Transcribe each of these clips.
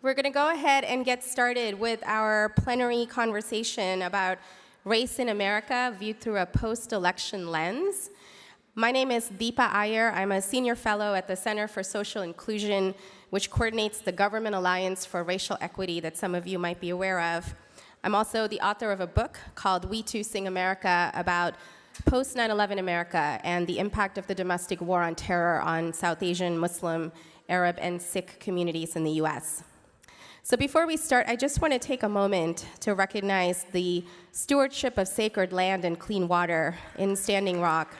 We're going to go ahead and get started with our plenary conversation about race in America viewed through a post-election lens. My name is Deepa Iyer. I'm a senior fellow at the Center for Social Inclusion, which coordinates the Government Alliance for Racial Equity that some of you might be aware of. I'm also the author of a book called We Too Sing America about post-9/11 America and the impact of the domestic war on terror on South Asian, Muslim, Arab, and Sikh communities in the US. So before we start, I just want to take a moment to recognize the stewardship of sacred land and clean water in Standing Rock.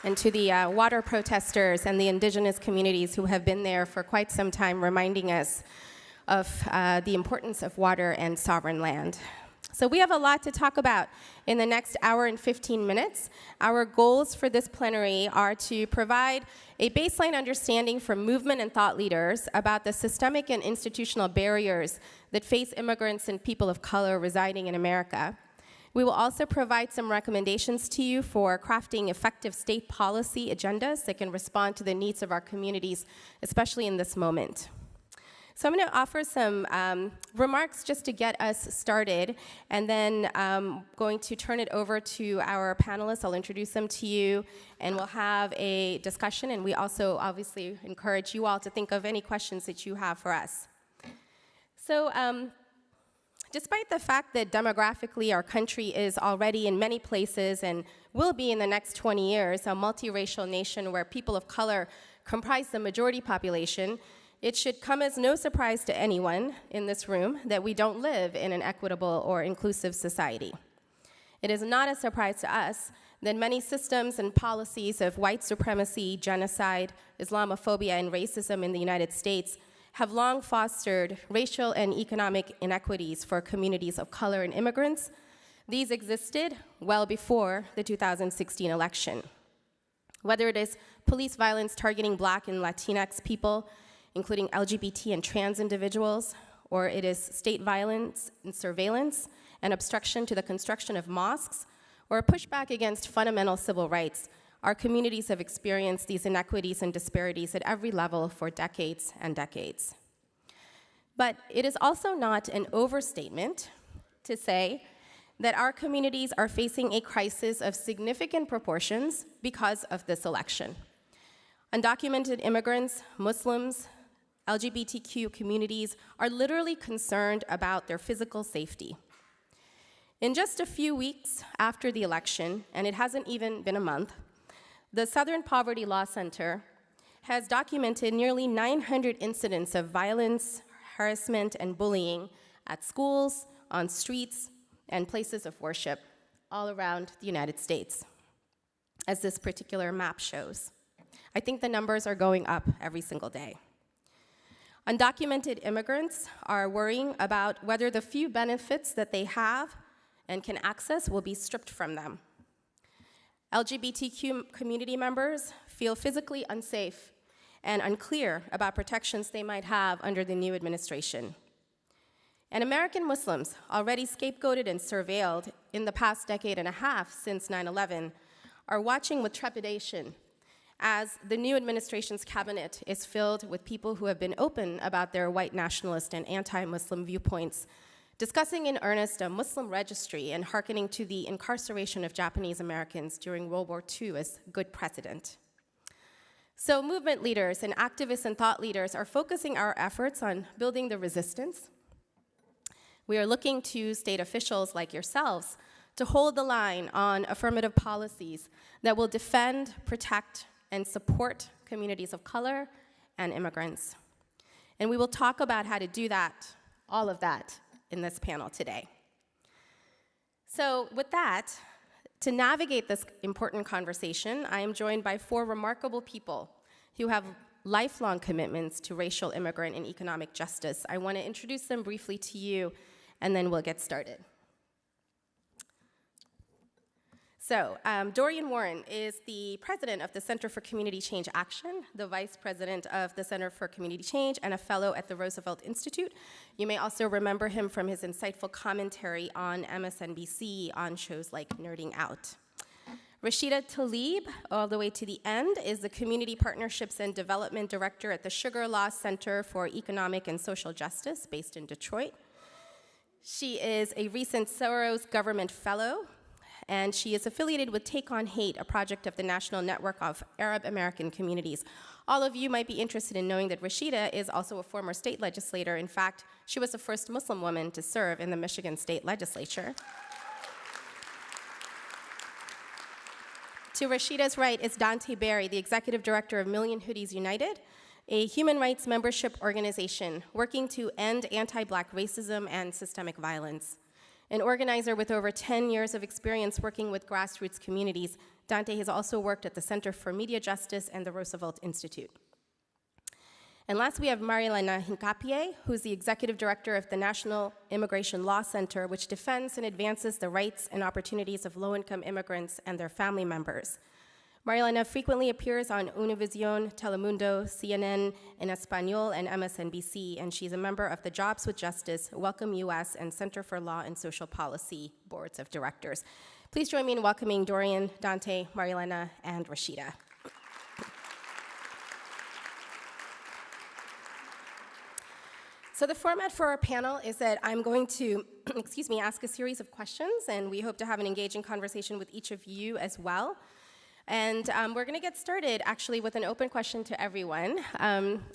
And to the water protesters and the indigenous communities who have been there for quite some time, reminding us of the importance of water and sovereign land. So we have a lot to talk about in the next hour and 15 minutes. Our goals for this plenary are to provide a baseline understanding for movement and thought leaders about the systemic and institutional barriers that face immigrants and people of color residing in America. We will also provide some recommendations to you for crafting effective state policy agendas that can respond to the needs of our communities, especially in this moment. So I'm going to offer some remarks just to get us started, and then I'm going to turn it over to our panelists. I'll introduce them to you, and we'll have a discussion, and we also obviously encourage you all to think of any questions that you have for us. So despite the fact that demographically our country is already in many places and will be in the next 20 years a multiracial nation where people of color comprise the majority population, it should come as no surprise to anyone in this room that we don't live in an equitable or inclusive society. It is not a surprise to us that many systems and policies of white supremacy, genocide, Islamophobia, and racism in the United States have long fostered racial and economic inequities for communities of color and immigrants. These existed well before the 2016 election. Whether it is police violence targeting Black and Latinx people, including LGBT and trans individuals, or it is state violence and surveillance and obstruction to the construction of mosques, or a pushback against fundamental civil rights, our communities have experienced these inequities and disparities at every level for decades and decades. But it is also not an overstatement to say that our communities are facing a crisis of significant proportions because of this election. Undocumented immigrants, Muslims, LGBTQ communities are literally concerned about their physical safety. In just a few weeks after the election, and it hasn't even been a month, the Southern Poverty Law Center has documented nearly 900 incidents of violence, harassment, and bullying at schools, on streets, and places of worship all around the United States, as this particular map shows. I think the numbers are going up every single day. Undocumented immigrants are worrying about whether the few benefits that they have and can access will be stripped from them. LGBTQ community members feel physically unsafe and unclear about protections they might have under the new administration. And American Muslims, already scapegoated and surveilled in the past decade and a half since 9/11, are watching with trepidation as the new administration's cabinet is filled with people who have been open about their white nationalist and anti-Muslim viewpoints, discussing in earnest a Muslim registry and hearkening to the incarceration of Japanese Americans during World War II as good precedent. So movement leaders and activists and thought leaders are focusing our efforts on building the resistance. We are looking to state officials like yourselves to hold the line on affirmative policies that will defend, protect, and support communities of color and immigrants. And we will talk about how to do that, all of that, in this panel today. So with that, to navigate this important conversation, I am joined by four remarkable people who have lifelong commitments to racial, immigrant, and economic justice. I want to introduce them briefly to you, and then we'll get started. So, Dorian Warren is the president of the Center for Community Change Action, the vice president of the Center for Community Change, and a fellow at the Roosevelt Institute. You may also remember him from his insightful commentary on MSNBC on shows like Nerding Out. Rashida Tlaib, all the way to the end, is the Community Partnerships and Development Director at the Sugar Law Center for Economic and Social Justice, based in Detroit. She is a recent Soros Government Fellow, and she is affiliated with Take on Hate, a project of the National Network of Arab American Communities. All of you might be interested in knowing that Rashida is also a former state legislator. In fact, she was the first Muslim woman to serve in the Michigan State Legislature. To Rashida's right is Dante, the executive director of Million Hoodies United, a human rights membership organization working to end anti-Black racism and systemic violence. An organizer with over 10 years of experience working with grassroots communities, Dante has also worked at the Center for Media Justice and the Roosevelt Institute. And last, we have Marielena Hincapié, who's the executive director of the National Immigration Law Center, which defends and advances the rights and opportunities of low-income immigrants and their family members. Marielena frequently appears on Univision, Telemundo, CNN, en Español, and MSNBC, and she's a member of the Jobs with Justice, Welcome US, and Center for Law and Social Policy boards of directors. Please join me in welcoming Dorian, Dante, Marielena, and Rashida. So the format for our panel is that I'm going to, ask a series of questions, and we hope to have an engaging conversation with each of you as well. And we're going to get started, actually, with an open question to everyone.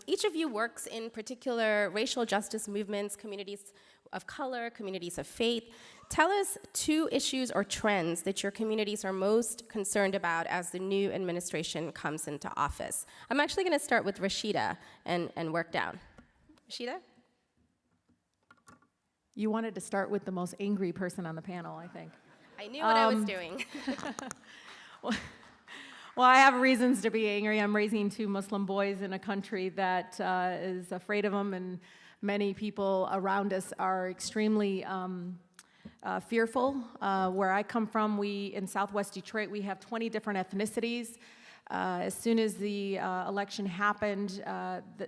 Each of you works in particular racial justice movements, communities of color, communities of faith. Tell us 2 issues or trends that your communities are most concerned about as the new administration comes into office. I'm actually going to start with Rashida and work down. Rashida? You wanted to start with the most angry person on the panel, I think. I knew what I was doing. Well, I have reasons to be angry. I'm raising 2 Muslim boys in a country that is afraid of them, and many people around us are extremely fearful. Where I come from, in Southwest Detroit, we have 20 different ethnicities. As soon as the election happened,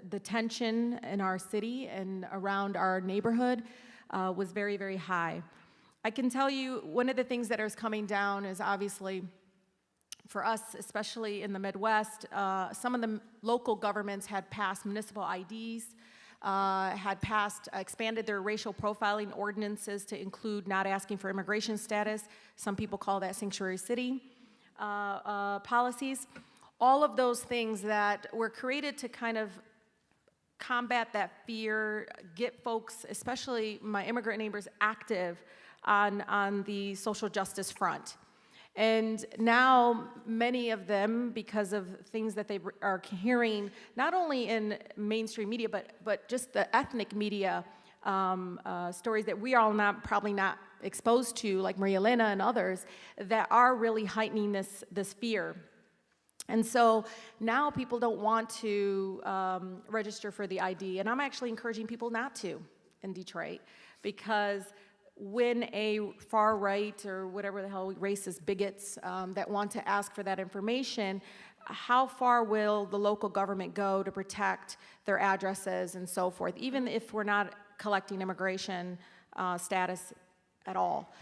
the tension in our city and around our neighborhood was very, very high. I can tell you one of the things that is coming down is obviously, for us, especially in the Midwest, some of the local governments had passed municipal IDs, expanded their racial profiling ordinances to include not asking for immigration status. Some people call that sanctuary city policies. All of those things that were created to kind of combat that fear, get folks, especially my immigrant neighbors, active on the social justice front. And now many of them, because of things that they are hearing, not only in mainstream media, but just the ethnic media stories that we are probably not exposed to, like Marielena and others, that are really heightening this fear. And so now people don't want to register for the ID, and I'm actually encouraging people not to in Detroit, because when a far right or whatever the hell racist bigots that want to ask for that information, how far will the local government go to protect their addresses and so forth, even if we're not collecting immigration status at all?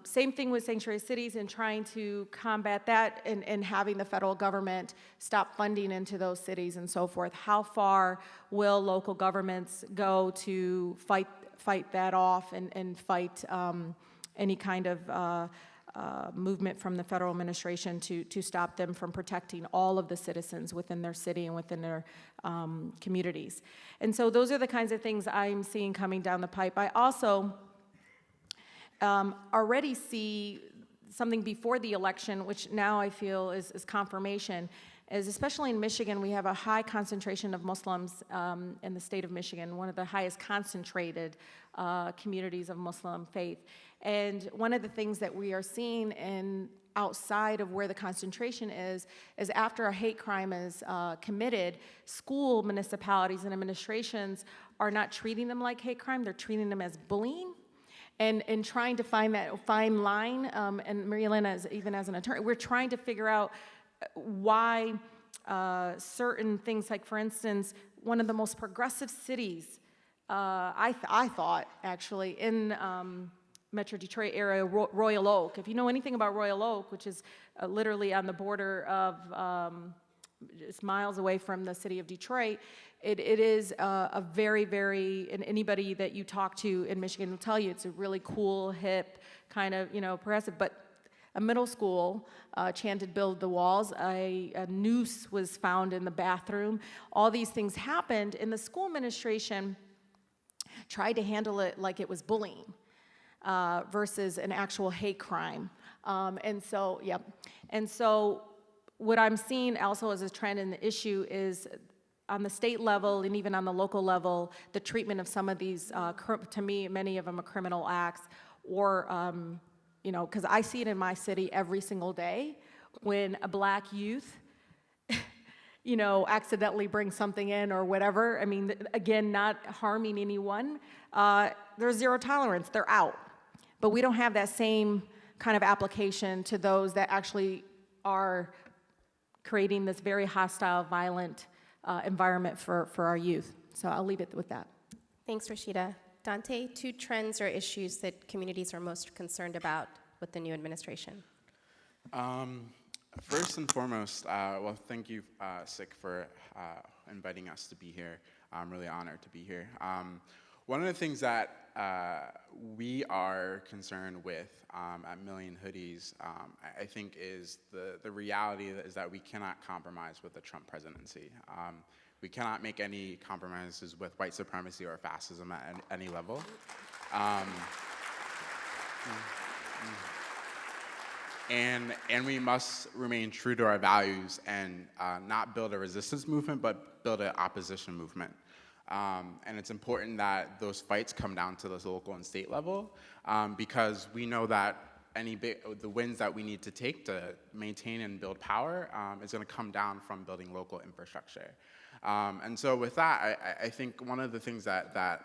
Same thing with sanctuary cities and trying to combat that and having the federal government stop funding into those cities and so forth. How far will local governments go to fight that off and fight any kind of movement from the federal administration to stop them from protecting all of the citizens within their city and within their communities? And so those are the kinds of things I'm seeing coming down the pipe. I also already see something before the election, which now I feel is confirmation, is especially in Michigan, we have a high concentration of Muslims in the state of Michigan, one of the highest concentrated communities of Muslim faith. And one of the things that we are seeing outside of where the concentration is after a hate crime is committed, school municipalities and administrations are not treating them like hate crime, they're treating them as bullying. And trying to find that fine line, and Marielena, even as an attorney, we're trying to figure out why certain things, like for instance, one of the most progressive cities, I thought actually, in Metro Detroit area, Royal Oak. If you know anything about Royal Oak, which is literally on the border of, just miles away from the city of Detroit, it is a very, very, and anybody that you talk to in Michigan will tell you it's a really cool, hip, kind of, progressive, but a middle school chanted "Build the Walls." A noose was found in the bathroom. All these things happened, and the school administration tried to handle it like it was bullying versus an actual hate crime. And so what I'm seeing also as a trend in the issue is on the state level and even on the local level, the treatment of some of these, to me, many of them are criminal acts, or, because I see it in my city every single day when a black youth, accidentally brings something in or whatever. I mean, again, not harming anyone. There's zero tolerance, they're out. But we don't have that same kind of application to those that actually are creating this very hostile, violent environment for our youth. So I'll leave it with that. Thanks, Rashida. Dante, 2 trends or issues that communities are most concerned about with the new administration. First and foremost, well, thank you, SIC, for inviting us to be here. I'm really honored to be here. One of the things that we are concerned with at Million Hoodies, I think, is the reality is that we cannot compromise with the Trump presidency. We cannot make any compromises with white supremacy or fascism at any level. And we must remain true to our values and not build a resistance movement, but build an opposition movement. And it's important that those fights come down to the local and state level, because we know that the wins that we need to take to maintain and build power is going to come down from building local infrastructure. And so with that, I think one of the things that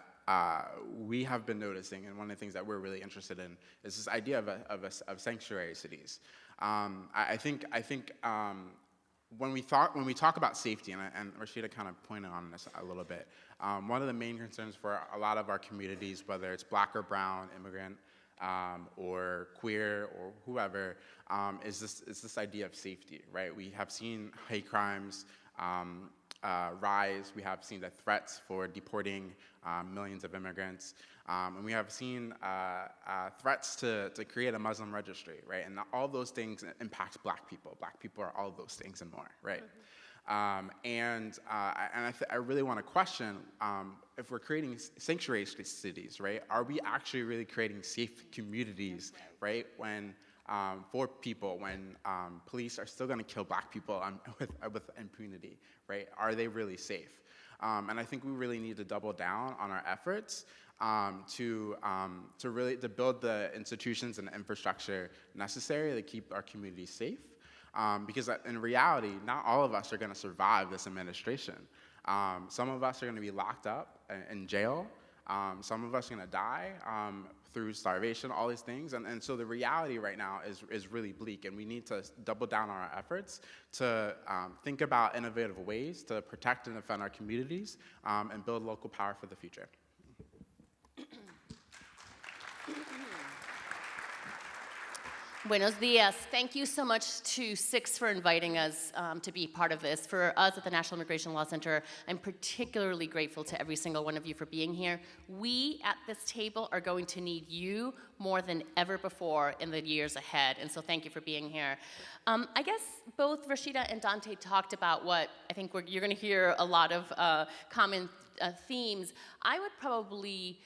we have been noticing, and one of the things that we're really interested in, is this idea of sanctuary cities. I think when we talk about safety, and Rashida kind of pointed on this a little bit, one of the main concerns for a lot of our communities, whether it's black or brown, immigrant, or queer, or whoever, is this idea of safety, right? We have seen hate crimes rise. We have seen the threats for deporting millions of immigrants. And we have seen threats to create a Muslim registry, right? And all those things impact black people. Black people are all of those things and more, right? I really want to question if we're creating sanctuary cities, right? Are we actually really creating safe communities, right? When for people, when police are still going to kill black people with impunity, right? Are they really safe? And I think we really need to double down on our efforts to build the institutions and infrastructure necessary to keep our communities safe. Because in reality, not all of us are going to survive this administration. Some of us are going to be locked up in jail. Some of us are going to die through starvation, all these things. And so the reality right now is really bleak, and we need to double down on our efforts to think about innovative ways to protect and defend our communities and build local power for the future. Buenos dias. Thank you so much to SIX for inviting us to be part of this. For us at the National Immigration Law Center, I'm particularly grateful to every single one of you for being here. We at this table are going to need you more than ever before in the years ahead, and so thank you for being here. I guess both Rashida and Dante talked about what I think you're going to hear a lot of common themes. I would probably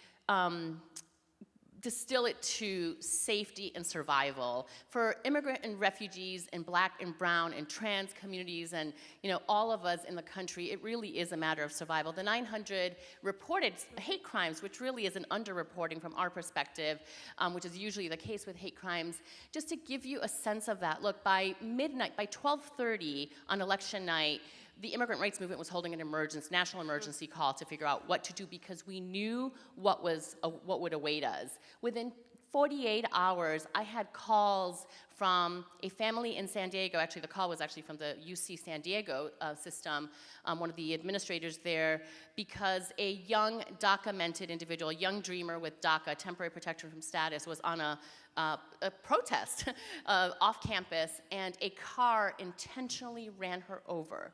distill it to safety and survival. For immigrant and refugees and black and brown and trans communities and all of us in the country, it really is a matter of survival. The 900 reported hate crimes, which really is an underreporting from our perspective, which is usually the case with hate crimes, just to give you a sense of that, look, by midnight, by 12:30 on election night, the immigrant rights movement was holding an national emergency call to figure out what to do because we knew what would await us. Within 48 hours, I had calls from a family in San Diego. Actually, the call was actually from the UC San Diego system, one of the administrators there, because a young DACA-mented individual, a young dreamer with DACA, temporary protection from status, was on a protest off campus, and a car intentionally ran her over.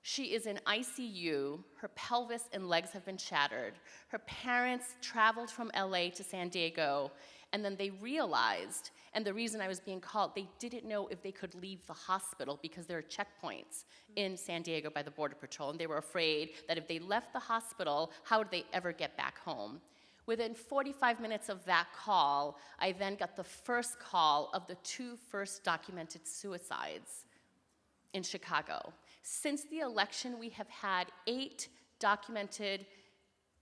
She is in ICU, her pelvis and legs have been shattered. Her parents traveled from LA to San Diego, and then they realized, and the reason I was being called, they didn't know if they could leave the hospital because there are checkpoints in San Diego by the Border Patrol, and they were afraid that if they left the hospital, how would they ever get back home? Within 45 minutes of that call, I then got the first call of the 2 first documented suicides in Chicago. Since the election, we have had 8 documented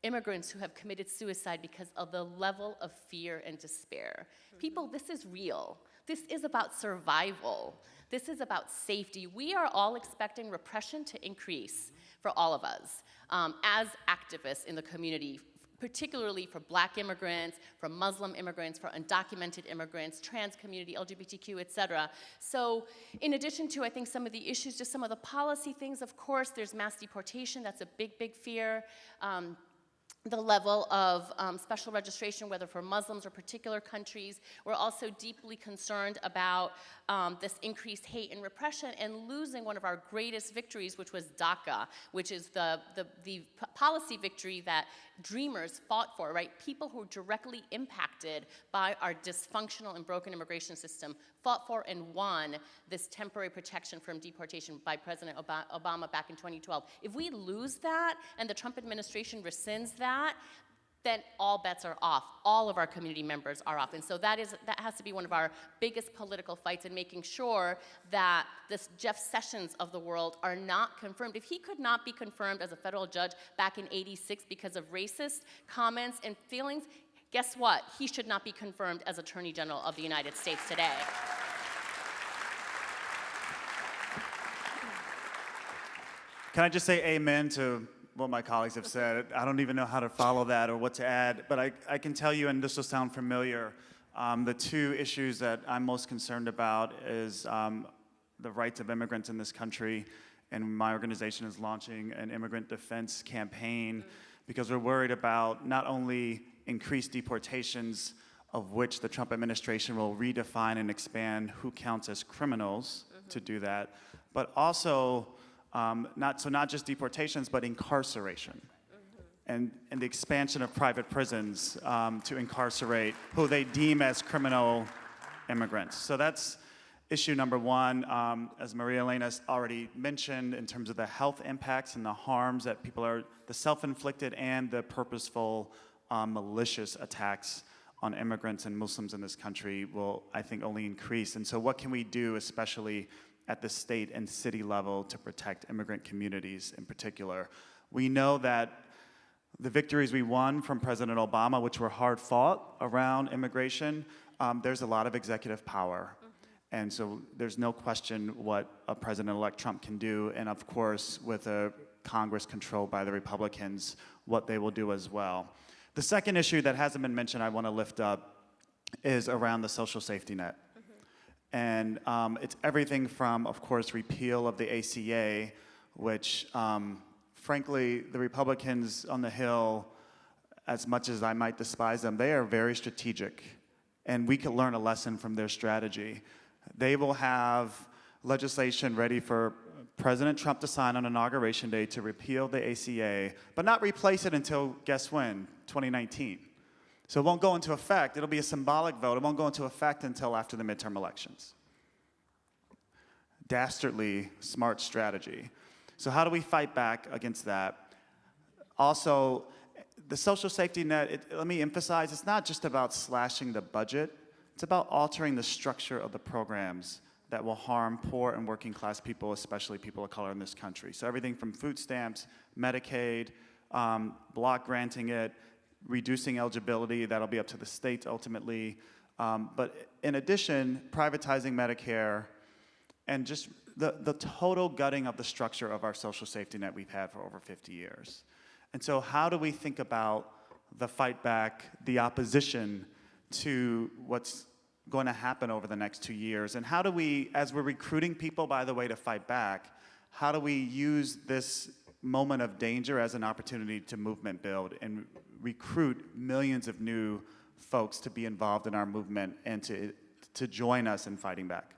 immigrants who have committed suicide because of the level of fear and despair. People, this is real. This is about survival. This is about safety. We are all expecting repression to increase for all of us as activists in the community, particularly for Black immigrants, for Muslim immigrants, for undocumented immigrants, trans community, LGBTQ, et cetera. So in addition to, I think, some of the issues, just some of the policy things, of course, there's mass deportation. That's a big, big fear. The level of special registration, whether for Muslims or particular countries. We're also deeply concerned about this increased hate and repression and losing one of our greatest victories, which was DACA, which is the policy victory that dreamers fought for, right? People who were directly impacted by our dysfunctional and broken immigration system fought for and won this temporary protection from deportation by President Obama back in 2012. If we lose that and the Trump administration rescinds that, then all bets are off. All of our community members are off. And so that has to be one of our biggest political fights in making sure that this Jeff Sessions of the world are not confirmed. If he could not be confirmed as a federal judge back in '86 because of racist comments and feelings, guess what? He should not be confirmed as Attorney General of the United States today. Can I just say amen to what my colleagues have said? I don't even know how to follow that or what to add, but I can tell you, and this will sound familiar, the 2 issues that I'm most concerned about is the rights of immigrants in this country, and my organization is launching an immigrant defense campaign because we're worried about not only increased deportations, of which the Trump administration will redefine and expand who counts as criminals to do that, but also not just deportations, but incarceration, and the expansion of private prisons to incarcerate who they deem as criminal immigrants. So that's issue number 1. As Marielena already mentioned, in terms of the health impacts and the harms that people are, the self-inflicted and the purposeful malicious attacks on immigrants and Muslims in this country will, I think, only increase. And so what can we do, especially at the state and city level, to protect immigrant communities in particular? We know that the victories we won from President Obama, which were hard fought around immigration, there's a lot of executive power. And so there's no question what a President-elect Trump can do, and of course, with a Congress controlled by the Republicans, what they will do as well. The second issue that hasn't been mentioned I want to lift up is around the social safety net. And it's everything from, of course, repeal of the ACA, which, frankly, the Republicans on the Hill, as much as I might despise them, they are very strategic. And we could learn a lesson from their strategy. They will have legislation ready for President Trump to sign on Inauguration Day to repeal the ACA, but not replace it until, guess when, 2019. So it won't go into effect. It'll be a symbolic vote. It won't go into effect until after the midterm elections. Dastardly smart strategy. So how do we fight back against that? Also, the social safety net, let me emphasize, it's not just about slashing the budget. It's about altering the structure of the programs that will harm poor and working class people, especially people of color in this country. So everything from food stamps, Medicaid, block granting it, reducing eligibility, that'll be up to the states ultimately. But in addition, privatizing Medicare, and just the total gutting of the structure of our social safety net we've had for over 50 years. And so how do we think about the fight back, the opposition to what's going to happen over the next 2 years? And how do we, as we're recruiting people, by the way, to fight back, how do we use this moment of danger as an opportunity to movement build and recruit millions of new folks to be involved in our movement and to join us in fighting back?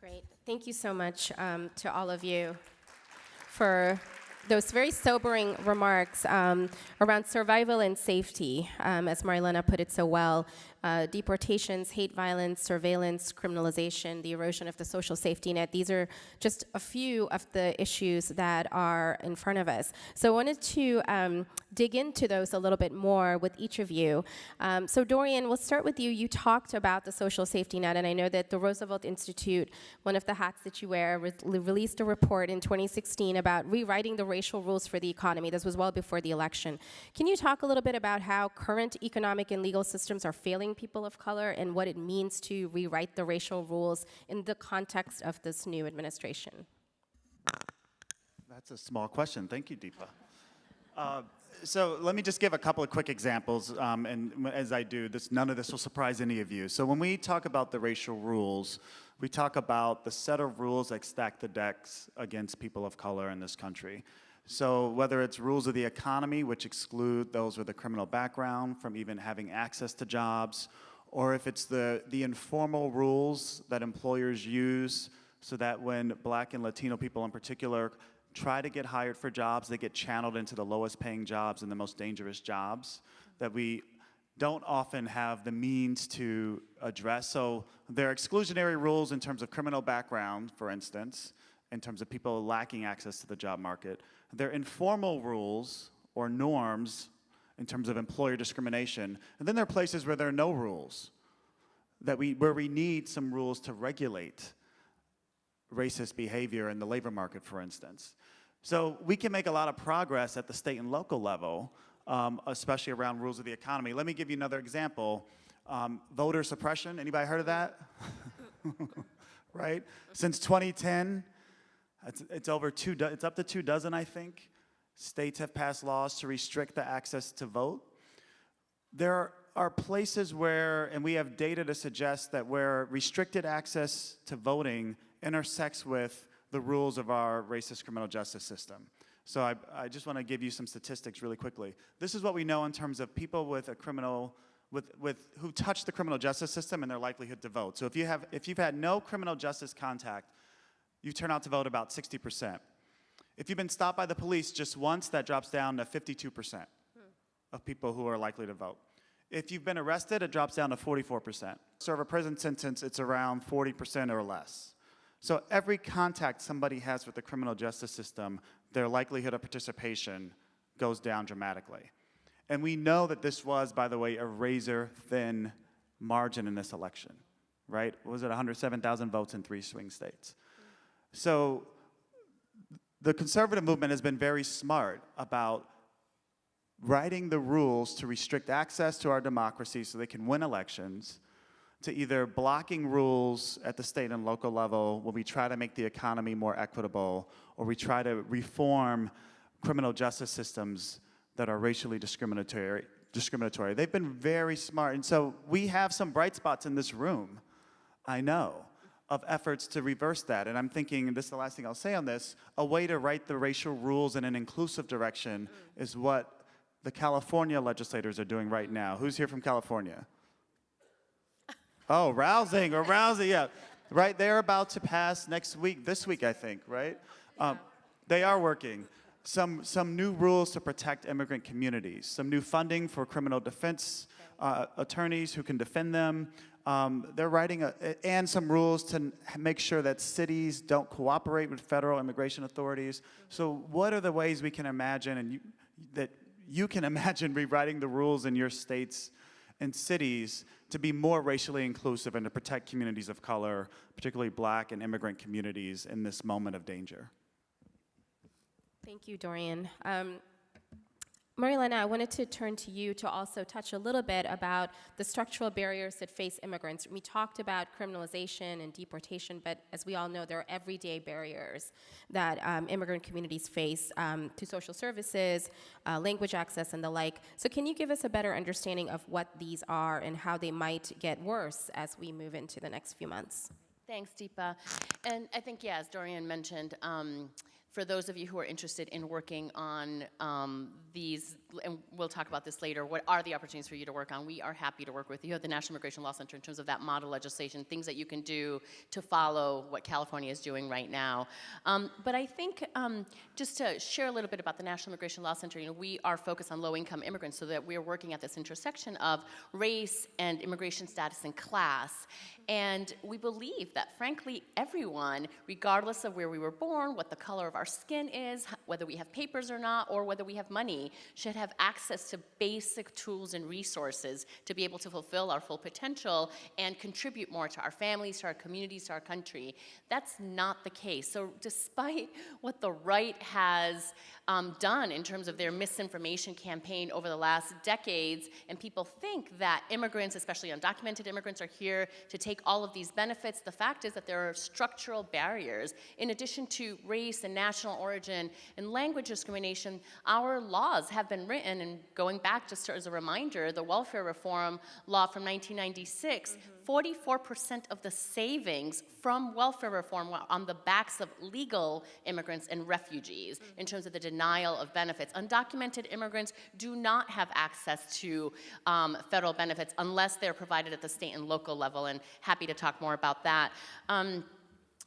Great. Thank you so much to all of you for those very sobering remarks around survival and safety, as Marielena put it so well. Deportations, hate violence, surveillance, criminalization, the erosion of the social safety net. These are just a few of the issues that are in front of us. So I wanted to dig into those a little bit more with each of you. So Dorian, we'll start with you. You talked about the social safety net, and I know that the Roosevelt Institute, one of the hats that you wear, released a report in 2016 about rewriting the racial rules for the economy. This was well before the election. Can you talk a little bit about how current economic and legal systems are failing people of color and what it means to rewrite the racial rules in the context of this new administration? That's a small question. Thank you, Deepa. So let me just give a couple of quick examples, and as I do, none of this will surprise any of you. So when we talk about the racial rules, we talk about the set of rules that stack the decks against people of color in this country. So whether it's rules of the economy, which exclude those with a criminal background from even having access to jobs, or if it's the informal rules that employers use so that when Black and Latino people in particular try to get hired for jobs, they get channeled into the lowest paying jobs and the most dangerous jobs that we don't often have the means to address. So there are exclusionary rules in terms of criminal background, for instance, in terms of people lacking access to the job market. There are informal rules or norms in terms of employer discrimination. And then there are places where there are no rules, where we need some rules to regulate racist behavior in the labor market, for instance. So we can make a lot of progress at the state and local level, especially around rules of the economy. Let me give you another example. Voter suppression, anybody heard of that? Right? Since 2010, it's up to 2 dozen, I think. States have passed laws to restrict the access to vote. There are places where, and we have data to suggest that where restricted access to voting intersects with the rules of our racist criminal justice system. So I just want to give you some statistics really quickly. This is what we know in terms of people with a criminal, who touch the criminal justice system and their likelihood to vote. So if you've had no criminal justice contact, you turn out to vote about 60%. If you've been stopped by the police just once, that drops down to 52% of people who are likely to vote. If you've been arrested, it drops down to 44%. Serve a prison sentence, it's around 40% or less. So every contact somebody has with the criminal justice system, their likelihood of participation goes down dramatically. And we know that this was, by the way, a razor-thin margin in this election, right? Was it 107,000 votes in 3 swing states? So the conservative movement has been very smart about writing the rules to restrict access to our democracy so they can win elections, to either blocking rules at the state and local level when we try to make the economy more equitable, or we try to reform criminal justice systems that are racially discriminatory. They've been very smart. And so we have some bright spots in this room, I know, of efforts to reverse that. And I'm thinking, and this is the last thing I'll say on this, a way to write the racial rules in an inclusive direction is what the California legislators are doing right now. Who's here from California? Oh, rousing, yeah. Right, they're about to pass this week, I think, right? They are working. Some new rules to protect immigrant communities, some new funding for criminal defense attorneys who can defend them. They're writing, and some rules to make sure that cities don't cooperate with federal immigration authorities. So what are the ways we can imagine, and that you can imagine rewriting the rules in your states and cities to be more racially inclusive and to protect communities of color, particularly Black and immigrant communities in this moment of danger? Thank you, Dorian. Marielena, I wanted to turn to you to also touch a little bit about the structural barriers that face immigrants. We talked about criminalization and deportation, but as we all know, there are everyday barriers that immigrant communities face to social services, language access, and the like. So can you give us a better understanding of what these are and how they might get worse as we move into the next few months? Thanks, Deepa. And I think, yeah, as Dorian mentioned, for those of you who are interested in working on these, and we'll talk about this later, what are the opportunities for you to work on? We are happy to work with you at the National Immigration Law Center in terms of that model legislation, things that you can do to follow what California is doing right now. But I think just to share a little bit about the National Immigration Law Center, we are focused on low-income immigrants so that we're working at this intersection of race and immigration status and class. And we believe that, frankly, everyone, regardless of where we were born, what the color of our skin is, whether we have papers or not, or whether we have money, should have access to basic tools and resources to be able to fulfill our full potential and contribute more to our families, to our communities, to our country. That's not the case. So despite what the right has done in terms of their misinformation campaign over the last decades, and people think that immigrants, especially undocumented immigrants, are here to take all of these benefits, the fact is that there are structural barriers. In addition to race and national origin and language discrimination, our laws have been written, and going back just as a reminder, the welfare reform law from 1996, 44% of the savings from welfare reform were on the backs of legal immigrants and refugees in terms of the denial of benefits. Undocumented immigrants do not have access to federal benefits unless they're provided at the state and local level, and happy to talk more about that.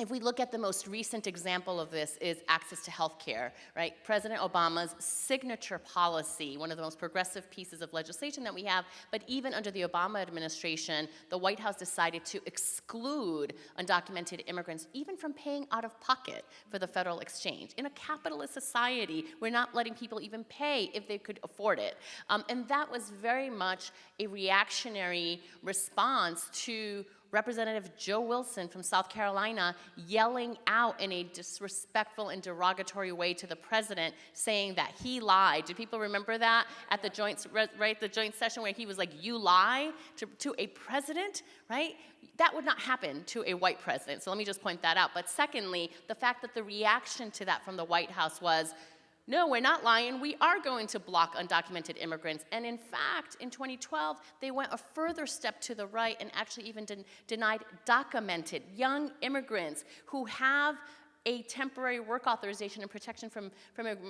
If we look at the most recent example of this is access to health care, right? President Obama's signature policy, one of the most progressive pieces of legislation that we have, but even under the Obama administration, the White House decided to exclude undocumented immigrants even from paying out of pocket for the federal exchange. In a capitalist society, we're not letting people even pay if they could afford it. And that was very much a reactionary response to Representative Joe Wilson from South Carolina yelling out in a disrespectful and derogatory way to the president, saying that he lied. Do people remember that at the joint session where he was like, "You lie," to a president, right? That would not happen to a white president. So let me just point that out. But secondly, the fact that the reaction to that from the White House was, no, we're not lying. We are going to block undocumented immigrants. And in fact, in 2012, they went a further step to the right and actually even denied documented young immigrants who have a temporary work authorization and protection from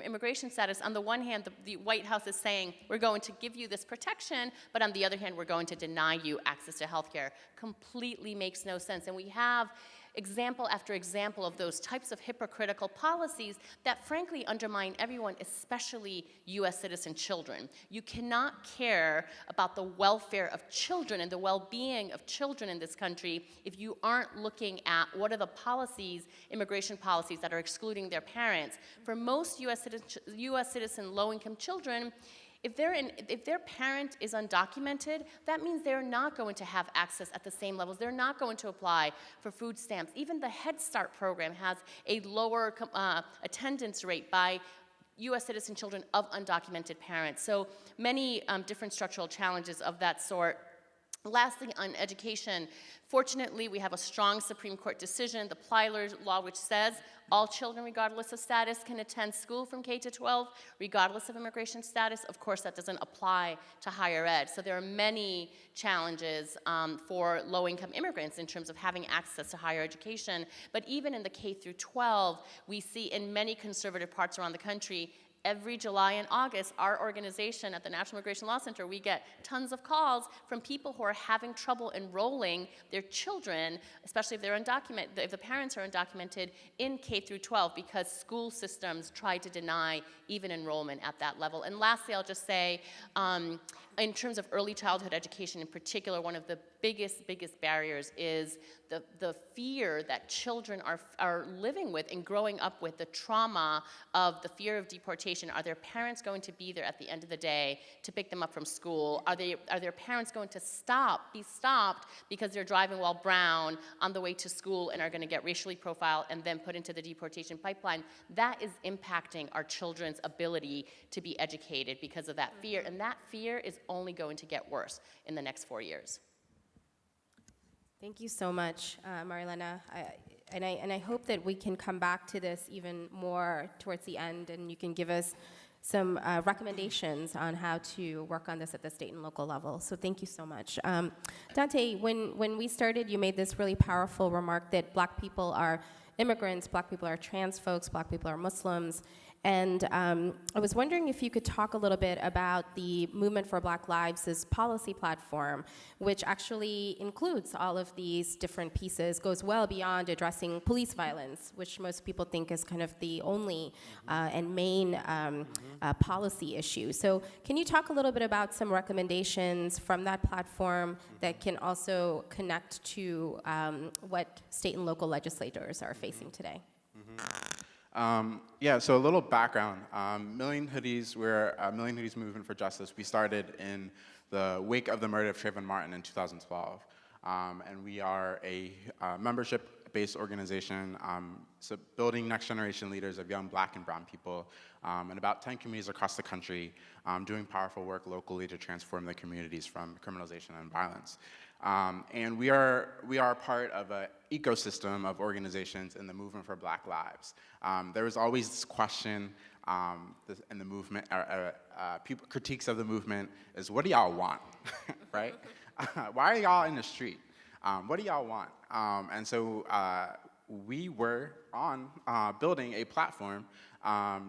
immigration status. On the one hand, the White House is saying, we're going to give you this protection, but on the other hand, we're going to deny you access to health care. Completely makes no sense. And we have example after example of those types of hypocritical policies that frankly undermine everyone, especially U.S. citizen children. You cannot care about the welfare of children and the well-being of children in this country if you aren't looking at what are the policies, immigration policies, that are excluding their parents. For most U.S. citizen low-income children, if their parent is undocumented, that means they're not going to have access at the same levels. They're not going to apply for food stamps. Even the Head Start program has a lower attendance rate by U.S. citizen children of undocumented parents. So many different structural challenges of that sort. Lastly, on education, fortunately, we have a strong Supreme Court decision, the Plyler law, which says all children, regardless of status, can attend school from K to 12, regardless of immigration status. Of course, that doesn't apply to higher ed. So there are many challenges for low-income immigrants in terms of having access to higher education. But even in the K through 12, we see in many conservative parts around the country, every July and August, our organization at the National Immigration Law Center, we get tons of calls from people who are having trouble enrolling their children, especially if they're undocumented, if the parents are undocumented, in K through 12 because school systems try to deny even enrollment at that level. And lastly, I'll just say, in terms of early childhood education in particular, one of the biggest barriers is the fear that children are living with and growing up with, the trauma of the fear of deportation. Are their parents going to be there at the end of the day to pick them up from school? Are their parents going to be stopped because they're driving while brown on the way to school and are going to get racially profiled and then put into the deportation pipeline? That is impacting our children's ability to be educated because of that fear, and that fear is only going to get worse in the next 4 years. Thank you so much, Marielena. And I hope that we can come back to this even more towards the end, and you can give us some recommendations on how to work on this at the state and local level. So thank you so much. Dante, when we started, you made this really powerful remark that Black people are immigrants, Black people are trans folks, Black people are Muslims. And I was wondering if you could talk a little bit about the Movement for Black Lives' policy platform, which actually includes all of these different pieces, goes well beyond addressing police violence, which most people think is kind of the only and main policy issue. So can you talk a little bit about some recommendations from that platform that can also connect to what state and local legislators are facing today? Yeah, so a little background. Million Hoodies, we're a Million Hoodies Movement for Justice. We started in the wake of the murder of Trayvon Martin in 2012. And we are a membership-based organization, so building next generation leaders of young Black and brown people in about 10 communities across the country, doing powerful work locally to transform the communities from criminalization and violence. And we are part of an ecosystem of organizations in the Movement for Black Lives. There was always this question in the movement, critiques of the movement is, what do y'all want, right? Why are y'all in the street? What do y'all want? And so we were on building a platform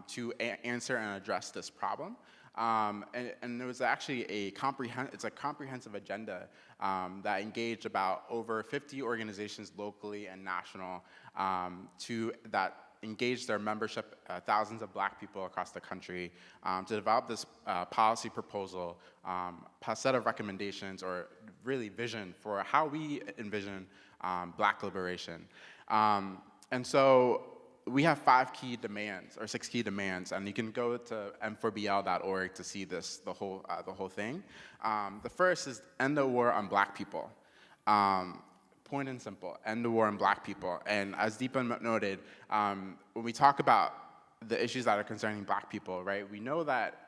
to answer and address this problem. And there was actually a comprehensive agenda that engaged about over 50 organizations locally and national that engaged their membership, thousands of Black people across the country, to develop this policy proposal, a set of recommendations, or really vision for how we envision Black liberation. And so we have 5 key demands, or 6 key demands, and you can go to m4bl.org to see this, the whole thing. The first is end the war on Black people. Point and simple, end the war on Black people. And as Deepa noted, when we talk about the issues that are concerning Black people, right, we know that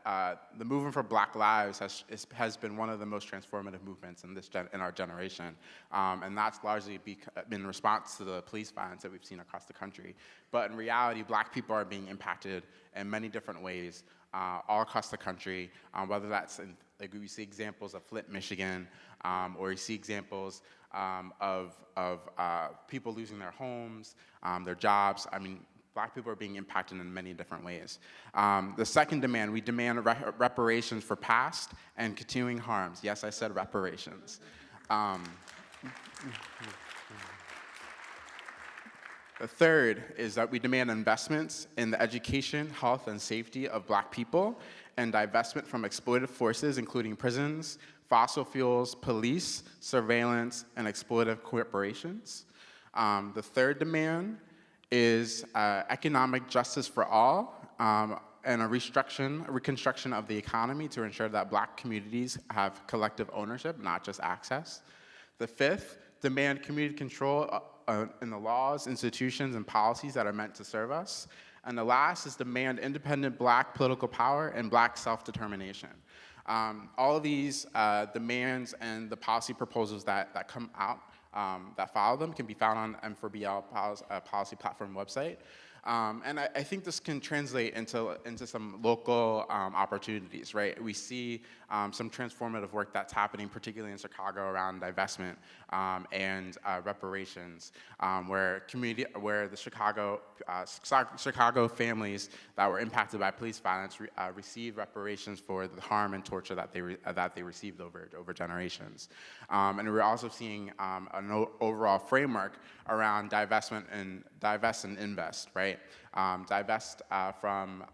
the movement for Black lives has been one of the most transformative movements in our generation. And that's largely been in response to the police violence that we've seen across the country. But in reality, Black people are being impacted in many different ways all across the country, whether that's in, like we see examples of Flint, Michigan, or you see examples of people losing their homes, their jobs. I mean, Black people are being impacted in many different ways. The second demand, we demand reparations for past and continuing harms. Yes, I said reparations. The third is that we demand investments in the education, health, and safety of Black people, and divestment from exploitative forces, including prisons, fossil fuels, police, surveillance, and exploitative corporations. The third demand is economic justice for all, and a reconstruction of the economy to ensure that Black communities have collective ownership, not just access. The fifth, demand community control in the laws, institutions, and policies that are meant to serve us. And the last is demand independent Black political power and Black self-determination. All of these demands and the policy proposals that come out that follow them can be found on M4BL policy platform website. And I think this can translate into some local opportunities, right? We see some transformative work that's happening, particularly in Chicago, around divestment and reparations, where the Chicago families that were impacted by police violence received reparations for the harm and torture that they received over generations. And we're also seeing an overall framework around divest and invest, right? right? Divest from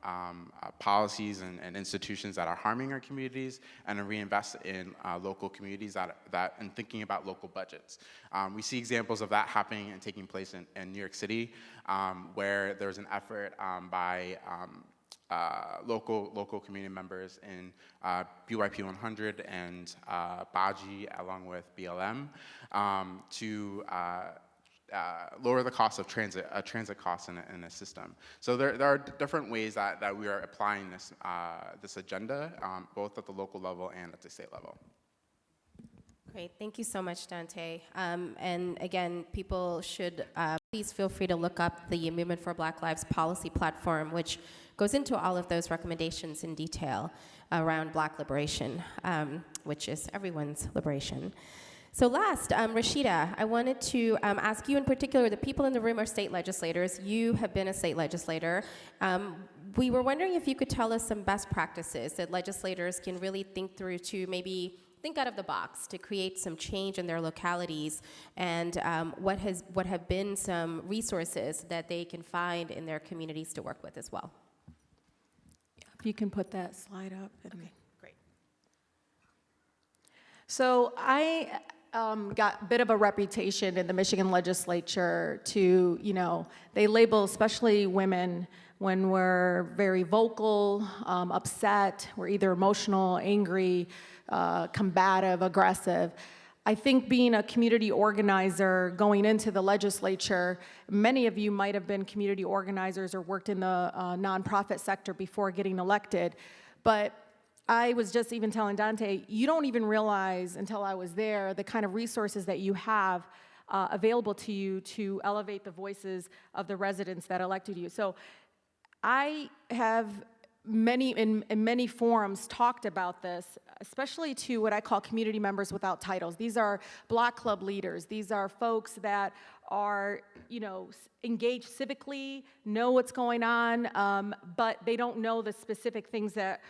policies and institutions that are harming our communities, and reinvest in local communities and thinking about local budgets. We see examples of that happening and taking place in New York City, where there's an effort by local community members in BYP 100 and Baji, along with BLM, to lower the cost of transit costs in the system. So there are different ways that we are applying this agenda, both at the local level and at the state level. Great, thank you so much, Dante. And again, people should please feel free to look up the Movement for Black Lives policy platform, which goes into all of those recommendations in detail around Black liberation, which is everyone's liberation. So last, Rashida, I wanted to ask you in particular, the people in the room are state legislators. You have been a state legislator. We were wondering if you could tell us some best practices that legislators can really think through to maybe think out of the box to create some change in their localities, and what have been some resources that they can find in their communities to work with as well. If you can put that slide up. Okay, great. So I got a bit of a reputation in the Michigan legislature to, they label especially women when we're very vocal, upset, we're either emotional, angry, combative, aggressive. I think being a community organizer going into the legislature, many of you might have been community organizers or worked in the nonprofit sector before getting elected, but I was just even telling Dante, you don't even realize until I was there the kind of resources that you have available to you to elevate the voices of the residents that elected you. So I have in many forums talked about this, especially to what I call community members without titles. These are block club leaders. These are folks that are, engaged civically, know what's going on, but they don't know the specific things that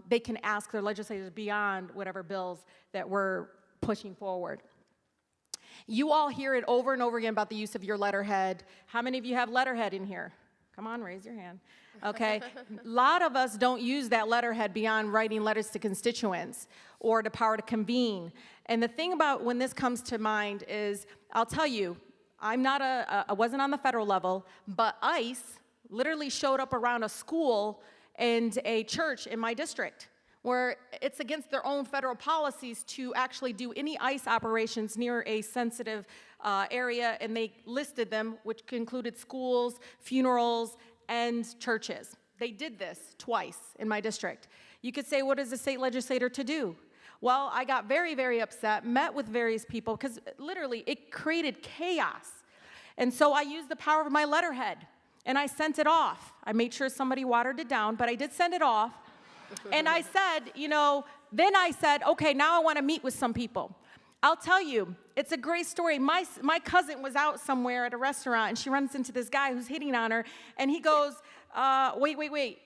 they can ask their legislators beyond whatever bills that we're pushing forward. You all hear it over and over again about the use of your letterhead. How many of you have letterhead in here? Come on, raise your hand. Okay, a lot of us don't use that letterhead beyond writing letters to constituents or the power to convene. And the thing about when this comes to mind is, I'll tell you, I wasn't on the federal level, but ICE literally showed up around a school and a church in my district, where it's against their own federal policies to actually do any ICE operations near a sensitive area, and they listed them, which included schools, funerals, and churches. They did this twice in my district. You could say, what is a state legislator to do? Well, I got very, very upset, met with various people, because literally it created chaos. And so I used the power of my letterhead, and I sent it off. I made sure somebody watered it down, but I did send it off. And I said, then I said, okay, now I want to meet with some people. I'll tell you, it's a great story. My cousin was out somewhere at a restaurant, and she runs into this guy who's hitting on her, and he goes, wait,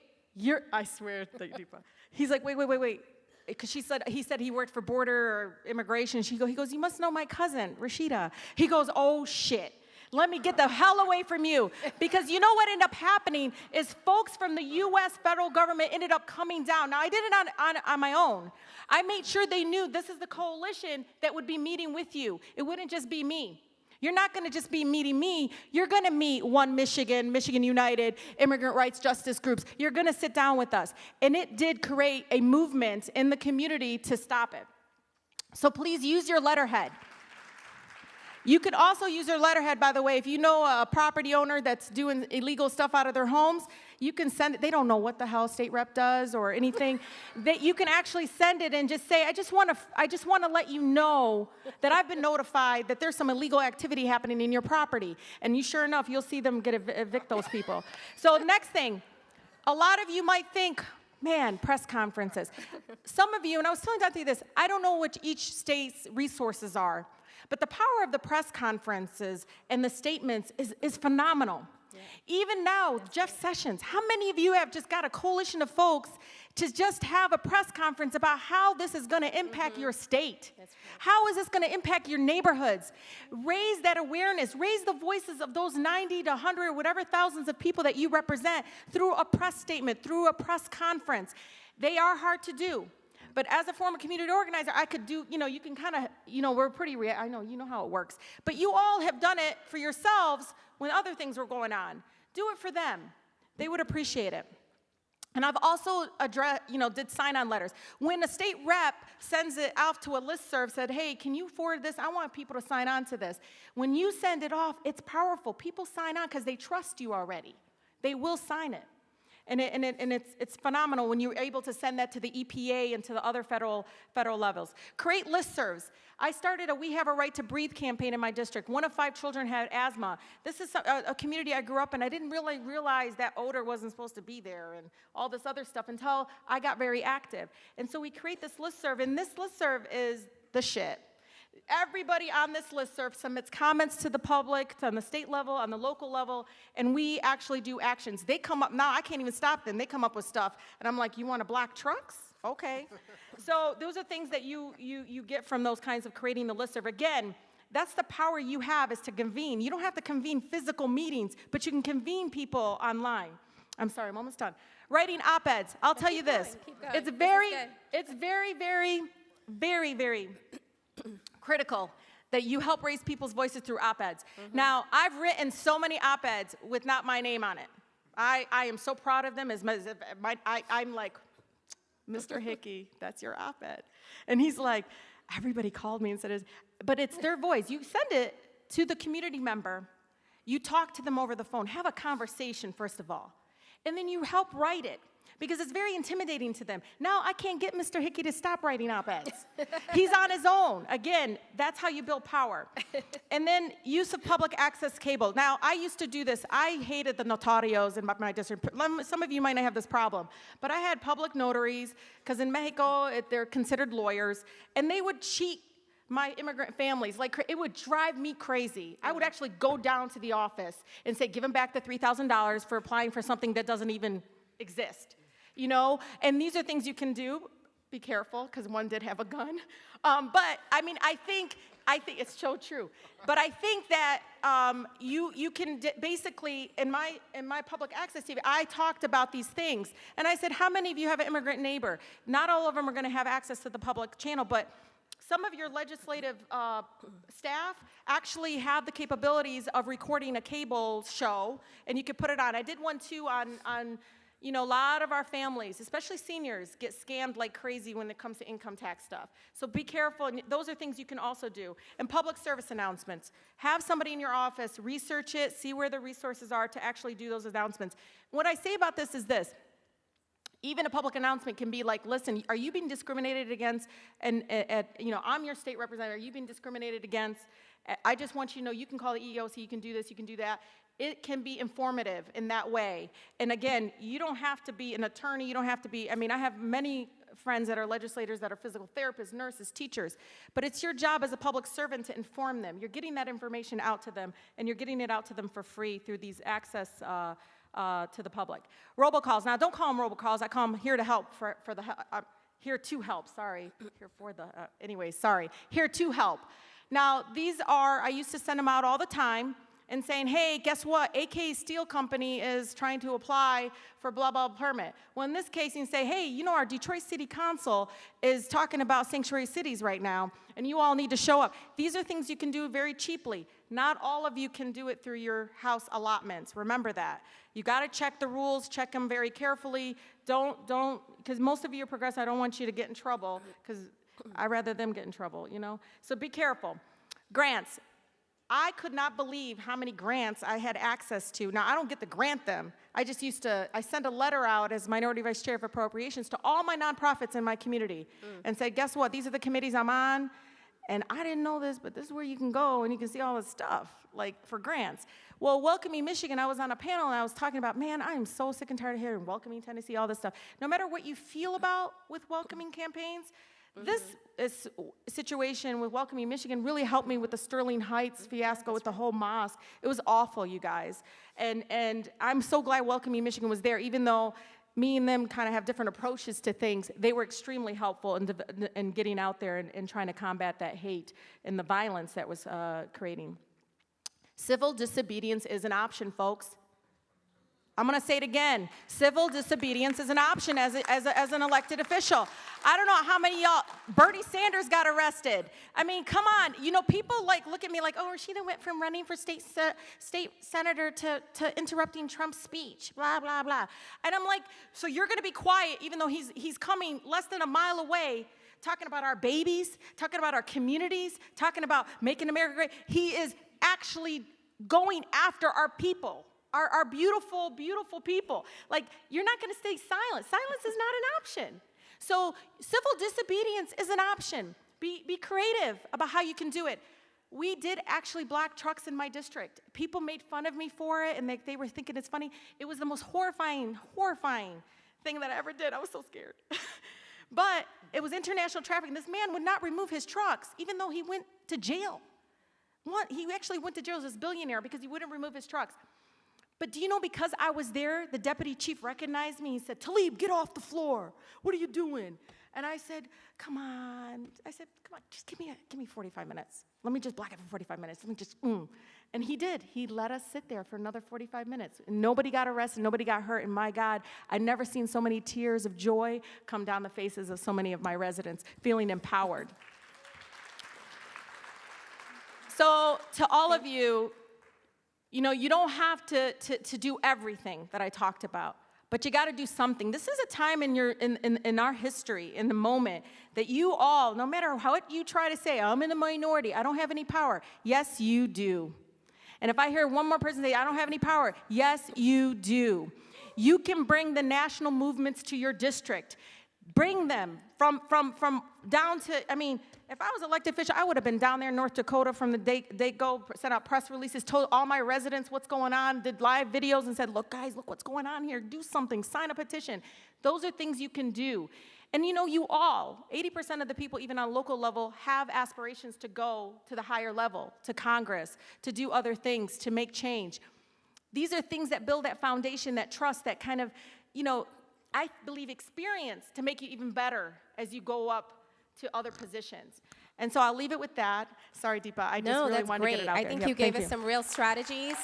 I swear, Deepa. He's like, wait. Because he said he worked for border or immigration. He goes, you must know my cousin, Rashida. He goes, oh, shit. Let me get the hell away from you. Because you know what ended up happening is folks from the U.S. federal government ended up coming down. Now, I did it on my own. I made sure they knew this is the coalition that would be meeting with you. It wouldn't just be me. You're not going to just be meeting me. You're going to meet One Michigan, Michigan United, immigrant rights justice groups. You're going to sit down with us. And it did create a movement in the community to stop it. So please use your letterhead. You could also use your letterhead, by the way, if you know a property owner that's doing illegal stuff out of their homes, you can send it. They don't know what the hell state rep does or anything. That you can actually send it and just say, I just want to let you know that I've been notified that there's some illegal activity happening in your property. And you, sure enough, you'll see them evict those people. So next thing, a lot of you might think, man, press conferences. Some of you, and I was telling Dante this, I don't know what each state's resources are. But the power of the press conferences and the statements is phenomenal. Yeah. Even now, Jeff Sessions, how many of you have just got a coalition of folks to just have a press conference about how this is going to impact your state. How is this going to impact your neighborhoods? Raise that awareness. Raise the voices of those 90 to 100, whatever thousands of people that you represent through a press statement, through a press conference. They are hard to do. But as a former community organizer, I could do, you can kind of, we're pretty, I know, you know how it works. But you all have done it for yourselves when other things were going on. Do it for them. They would appreciate it. And I've also did sign-on letters. When a state rep sends it out to a listserv, said, hey, can you forward this? I want people to sign on to this. When you send it off, it's powerful. People sign on because they trust you already. They will sign it. And it's phenomenal when you're able to send that to the EPA and to the other federal levels. Create listservs. I started a We Have a Right to Breathe campaign in my district. 1 of 5 children had asthma. This is a community I grew up in. I didn't really realize that odor wasn't supposed to be there and all this other stuff until I got very active. And so we create this listserv, and this listserv is the shit. Everybody on this listserv submits comments to the public, on the state level, on the local level, and we actually do actions. They come up, now I can't even stop them. They come up with stuff, and I'm like, you want to block trucks? Okay. So those are things that you get from those kinds of creating the listserv. Again, that's the power you have, is to convene. You don't have to convene physical meetings, but you can convene people online. I'm sorry, I'm almost done. Writing op-eds. I'll tell you this. Keep going. It's very, very, very, very critical that you help raise people's voices through op-eds. Now, I've written so many op-eds with not my name on it. I am so proud of them. I'm like, Mr. Hickey, that's your op-ed. And he's like, everybody called me and said, but it's their voice. You send it to the community member. You talk to them over the phone. Have a conversation, first of all. And then you help write it, because it's very intimidating to them. Now I can't get Mr. Hickey to stop writing op-eds. He's on his own. Again, that's how you build power. And then use of public access cable. Now, I used to do this. I hated the notarios in my district. Some of you might not have this problem, but I had public notaries, because in Mexico, they're considered lawyers, and they would cheat my immigrant families. Like, it would drive me crazy. I would actually go down to the office and say, give them back the $3,000 for applying for something that doesn't even exist. And these are things you can do. Be careful, because one did have a gun. But I mean, I think it's so true. But I think that you can basically, in my public access TV, I talked about these things, and I said, how many of you have an immigrant neighbor? Not all of them are going to have access to the public channel, but some of your legislative staff actually have the capabilities of recording a cable show, and you could put it on. I did one too on. A lot of our families, especially seniors, get scammed like crazy when it comes to income tax stuff. So be careful, and those are things you can also do. And public service announcements. Have somebody in your office research it, see where the resources are to actually do those announcements. What I say about this is this. Even a public announcement can be like, listen, are you being discriminated against? And I'm your state representative. Are you being discriminated against? I just want you to know you can call the EEOC, you can do this, you can do that. It can be informative in that way. And again, you don't have to be an attorney, you don't have to be, I have many friends that are legislators that are physical therapists, nurses, teachers, but it's your job as a public servant to inform them. You're getting that information out to them, and you're getting it out to them for free through these access to the public. Robocalls, now don't call them robocalls, I call them here to help here to help, sorry, here for the, here to help. Now, these are, I used to send them out all the time, and saying, hey, guess what? AK Steel Company is trying to apply for blah, blah, permit. Well, in this case, you can say, hey, our Detroit City Council is talking about sanctuary cities right now, and you all need to show up. These are things you can do very cheaply. Not all of you can do it through your house allotments. Remember that. You got to check the rules, check them very carefully. Don't, because most of you are progressive. I don't want you to get in trouble, because I'd rather them get in trouble, So be careful. Grants. I could not believe how many grants I had access to. Now, I don't get to grant them. I send a letter out as Minority Vice Chair of Appropriations to all my nonprofits in my community and say, guess what? These are the committees I'm on, and I didn't know this, but this is where you can go, and you can see all this stuff, like for grants. Well, Welcoming Michigan, I was on a panel, and I was talking about, man, I am so sick and tired of hearing Welcoming Tennessee, all this stuff. No matter what you feel about with welcoming campaigns, this situation with Welcoming Michigan really helped me with the Sterling Heights fiasco with the whole mosque. It was awful, you guys. And I'm so glad Welcoming Michigan was there, even though me and them kind of have different approaches to things. They were extremely helpful in getting out there and trying to combat that hate and the violence that was creating. Civil disobedience is an option, folks. I'm going to say it again. Civil disobedience is an option as an elected official. I don't know how many of y'all, Bernie Sanders got arrested. I mean, come on. You know, people like look at me like, oh, Rashida went from running for state senator to interrupting Trump's speech, blah, blah, blah. And I'm like, so you're going to be quiet even though he's coming less than a mile away, talking about our babies, talking about our communities, talking about making America great. He is actually going after our people. Our beautiful, beautiful people. Like, you're not going to stay silent. Silence is not an option. So civil disobedience is an option. Be creative about how you can do it. We did actually block trucks in my district. People made fun of me for it, and they were thinking it's funny. It was the most horrifying thing that I ever did. I was so scared. But it was international traffic. This man would not remove his trucks, even though he went to jail. He actually went to jail as a billionaire because he wouldn't remove his trucks. But do you know, because I was there, the deputy chief recognized me. He said, Tlaib, get off the floor. What are you doing? And I said, come on. I said, come on, just give me 45 minutes. Let me just block it for 45 minutes. Let me just, And he did. He let us sit there for another 45 minutes. And nobody got arrested. Nobody got hurt. And my God, I've never seen so many tears of joy come down the faces of so many of my residents, feeling empowered. So to all of you, you know, you don't have to do everything that I talked about, but you got to do something. This is a time in our history, in the moment, that you all, no matter what you try to say, I'm in a minority, I don't have any power. Yes, you do. And if I hear one more person say, I don't have any power, yes, you do. You can bring the national movements to your district. Bring them from down to, I mean, if I was elected official, I would have been down there in North Dakota from the day they go, sent out press releases, told all my residents what's going on, did live videos and said, look, guys, look what's going on here. Do something, sign a petition. Those are things you can do. And you know, you all, 80% of the people, even on local level, have aspirations to go to the higher level, to Congress, to do other things, to make change. These are things that build that foundation, that trust, that kind of, you know, I believe experience to make you even better as you go up to other positions. And so I'll leave it with that. Sorry, Deepa, I just really wanted to get it out there. I think you gave us some real strategies.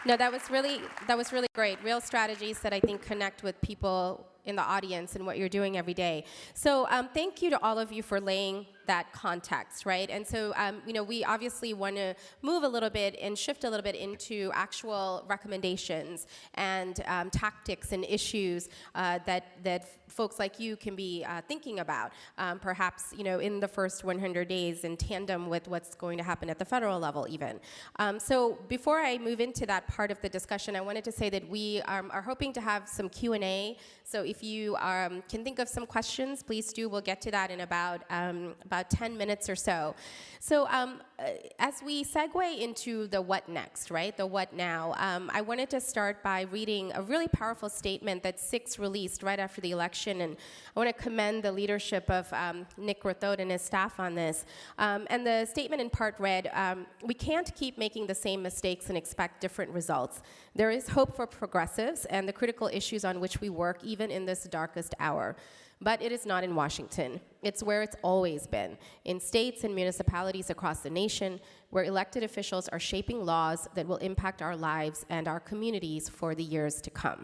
No, that was really great. Real strategies that I think connect with people in the audience and what you're doing every day. So thank you to all of you for laying that context, right? And so, you know, we obviously want to move a little bit and shift a little bit into actual recommendations and tactics and issues that folks like you can be thinking about, perhaps, you know, in the first 100 days in tandem with what's going to happen at the federal level even. So before I move into that part of the discussion, I wanted to say that we are hoping to have some Q&A. So if you can think of some questions, please do. We'll get to that in about 10 minutes or so. So as we segue into the what next, right, the what now, I wanted to start by reading a really powerful statement that SIX released right after the election, and I want to commend the leadership of Nick Rathod and his staff on this. And the statement in part read, we can't keep making the same mistakes and expect different results. There is hope for progressives and the critical issues on which we work even in this darkest hour. But it is not in Washington. It's where it's always been, in states and municipalities across the nation, where elected officials are shaping laws that will impact our lives and our communities for the years to come.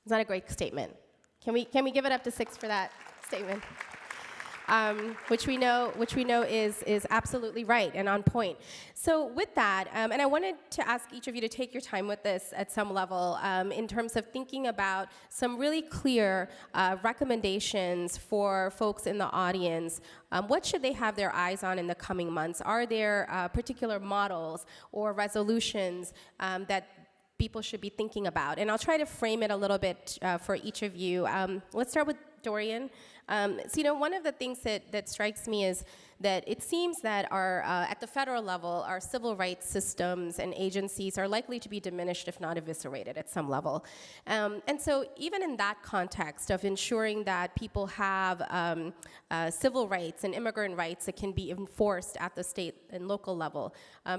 Is that a great statement? Can we give it up to SIX for that statement? Which we know is absolutely right and on point. So with that, and I wanted to ask each of you to take your time with this at some level in terms of thinking about some really clear recommendations for folks in the audience. What should they have their eyes on in the coming months? Are there particular models or resolutions that people should be thinking about? And I'll try to frame it a little bit for each of you. Let's start with Dorian. So, one of the things that strikes me is that it seems that at the federal level, our civil rights systems and agencies are likely to be diminished, if not eviscerated, at some level. And so, even in that context of ensuring that people have civil rights and immigrant rights that can be enforced at the state and local level,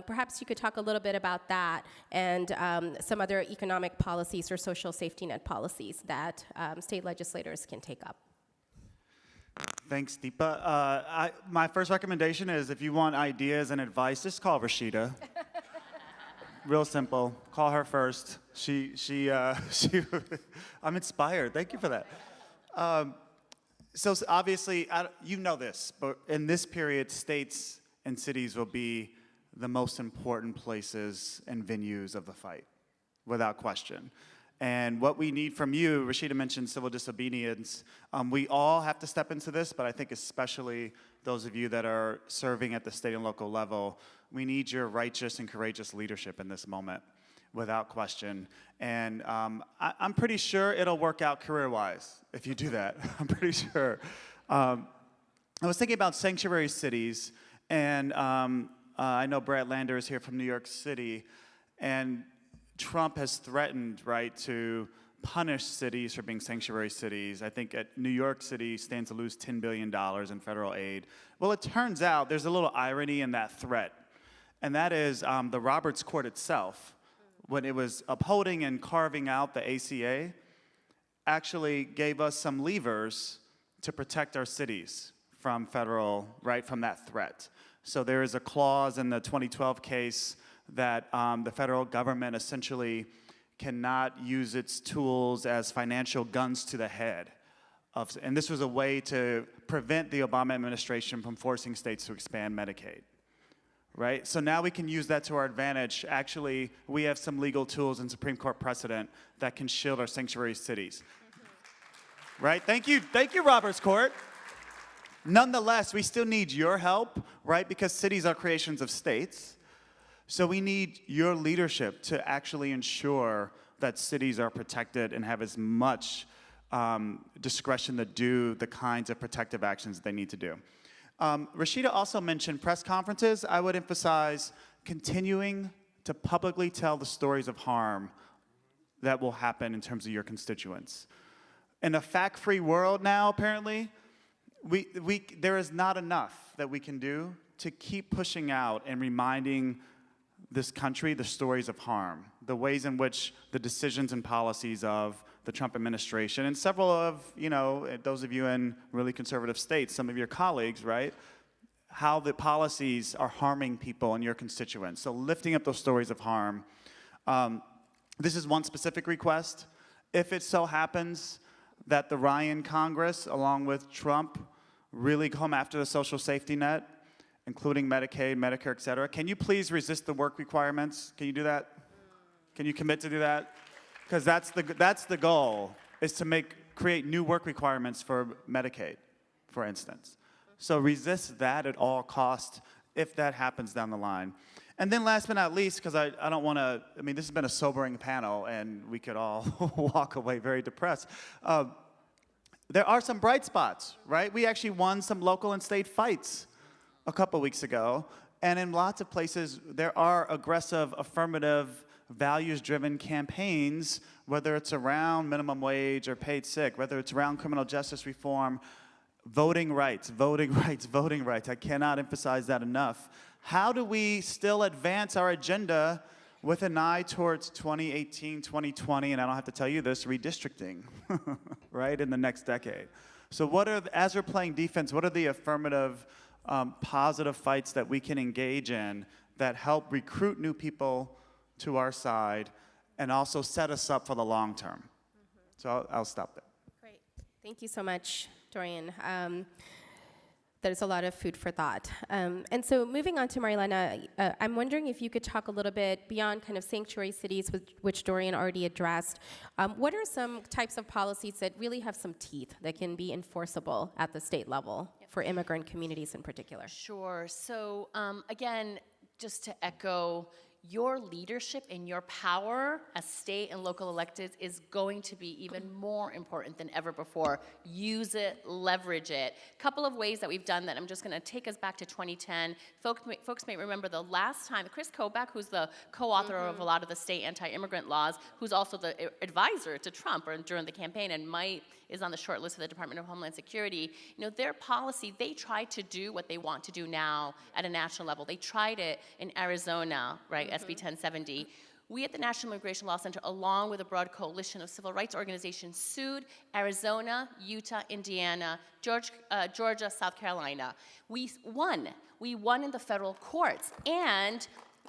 perhaps you could talk a little bit about that and some other economic policies or social safety net policies that state legislators can take up. Thanks, Deepa. My first recommendation is if you want ideas and advice, just call Rashida. Real simple. Call her first. I'm inspired. Thank you for that. So obviously, you know this, but in this period, states and cities will be the most important places and venues of the fight, without question. And what we need from you, Rashida mentioned civil disobedience. We all have to step into this, but I think especially those of you that are serving at the state and local level, we need your righteous and courageous leadership in this moment, without question. And I'm pretty sure it'll work out career-wise if you do that. I'm pretty sure. I was thinking about sanctuary cities, and I know Brad Lander is here from New York City, and Trump has threatened, right, to punish cities for being sanctuary cities. I think New York City stands to lose $10 billion in federal aid. Well, it turns out there's a little irony in that threat, and that is the Roberts Court itself, when it was upholding and carving out the ACA, actually gave us some levers to protect our cities from federal, right, from that threat. So there is a clause in the 2012 case that the federal government essentially cannot use its tools as financial guns to the head. And this was a way to prevent the Obama administration from forcing states to expand Medicaid, right? So now we can use that to our advantage. Actually, we have some legal tools and Supreme Court precedent that can shield our sanctuary cities. Right? Thank you, Roberts Court. Nonetheless, we still need your help, right? Because cities are creations of states. So we need your leadership to actually ensure that cities are protected and have as much discretion to do the kinds of protective actions they need to do. Rashida also mentioned press conferences. I would emphasize continuing to publicly tell the stories of harm that will happen in terms of your constituents. In a fact-free world now, apparently, there is not enough that we can do to keep pushing out and reminding this country the stories of harm, the ways in which the decisions and policies of the Trump administration and several of, those of you in really conservative states, some of your colleagues, right, how the policies are harming people and your constituents. So lifting up those stories of harm. This is one specific request. If it so happens that the Ryan Congress, along with Trump, really come after the social safety net, including Medicaid, Medicare, et cetera, can you please resist the work requirements? Can you do that? Can you commit to do that? Because that's the goal, is to create new work requirements for Medicaid, for instance. So resist that at all costs if that happens down the line. And then last but not least, because I don't want to, this has been a sobering panel and we could all walk away very depressed. There are some bright spots, right? We actually won some local and state fights a couple weeks ago, and in lots of places there are aggressive, affirmative, values-driven campaigns, whether it's around minimum wage or paid sick, whether it's around criminal justice reform, voting rights, voting rights, voting rights. I cannot emphasize that enough. How do we still advance our agenda with an eye towards 2018, 2020, and I don't have to tell you this, redistricting, right, in the next decade? So as we're playing defense, what are the affirmative, positive fights that we can engage in that help recruit new people to our side and also set us up for the long term? So I'll stop there. Great. Thank you so much, Dorian. There's a lot of food for thought. And so moving on to Marielena, I'm wondering if you could talk a little bit beyond kind of sanctuary cities, which Dorian already addressed. What are some types of policies that really have some teeth that can be enforceable at the state level for immigrant communities in particular? Sure. So again, just to echo your leadership and your power as state and local electeds is going to be even more important than ever before. Use it, leverage it. A couple of ways that we've done that. I'm just gonna take us back to 2010. Folks may remember the last time, Chris Kobach, who's the co-author of a lot of the state anti-immigrant laws, who's also the advisor to Trump during the campaign, and is on the short list of the Department of Homeland Security. Their policy, they tried to do what they want to do now at a national level. They tried it in Arizona, right, SB 1070. We at the National Immigration Law Center, along with a broad coalition of civil rights organizations, sued Arizona, Utah, Indiana, Georgia, South Carolina. We won. We won in the federal courts. And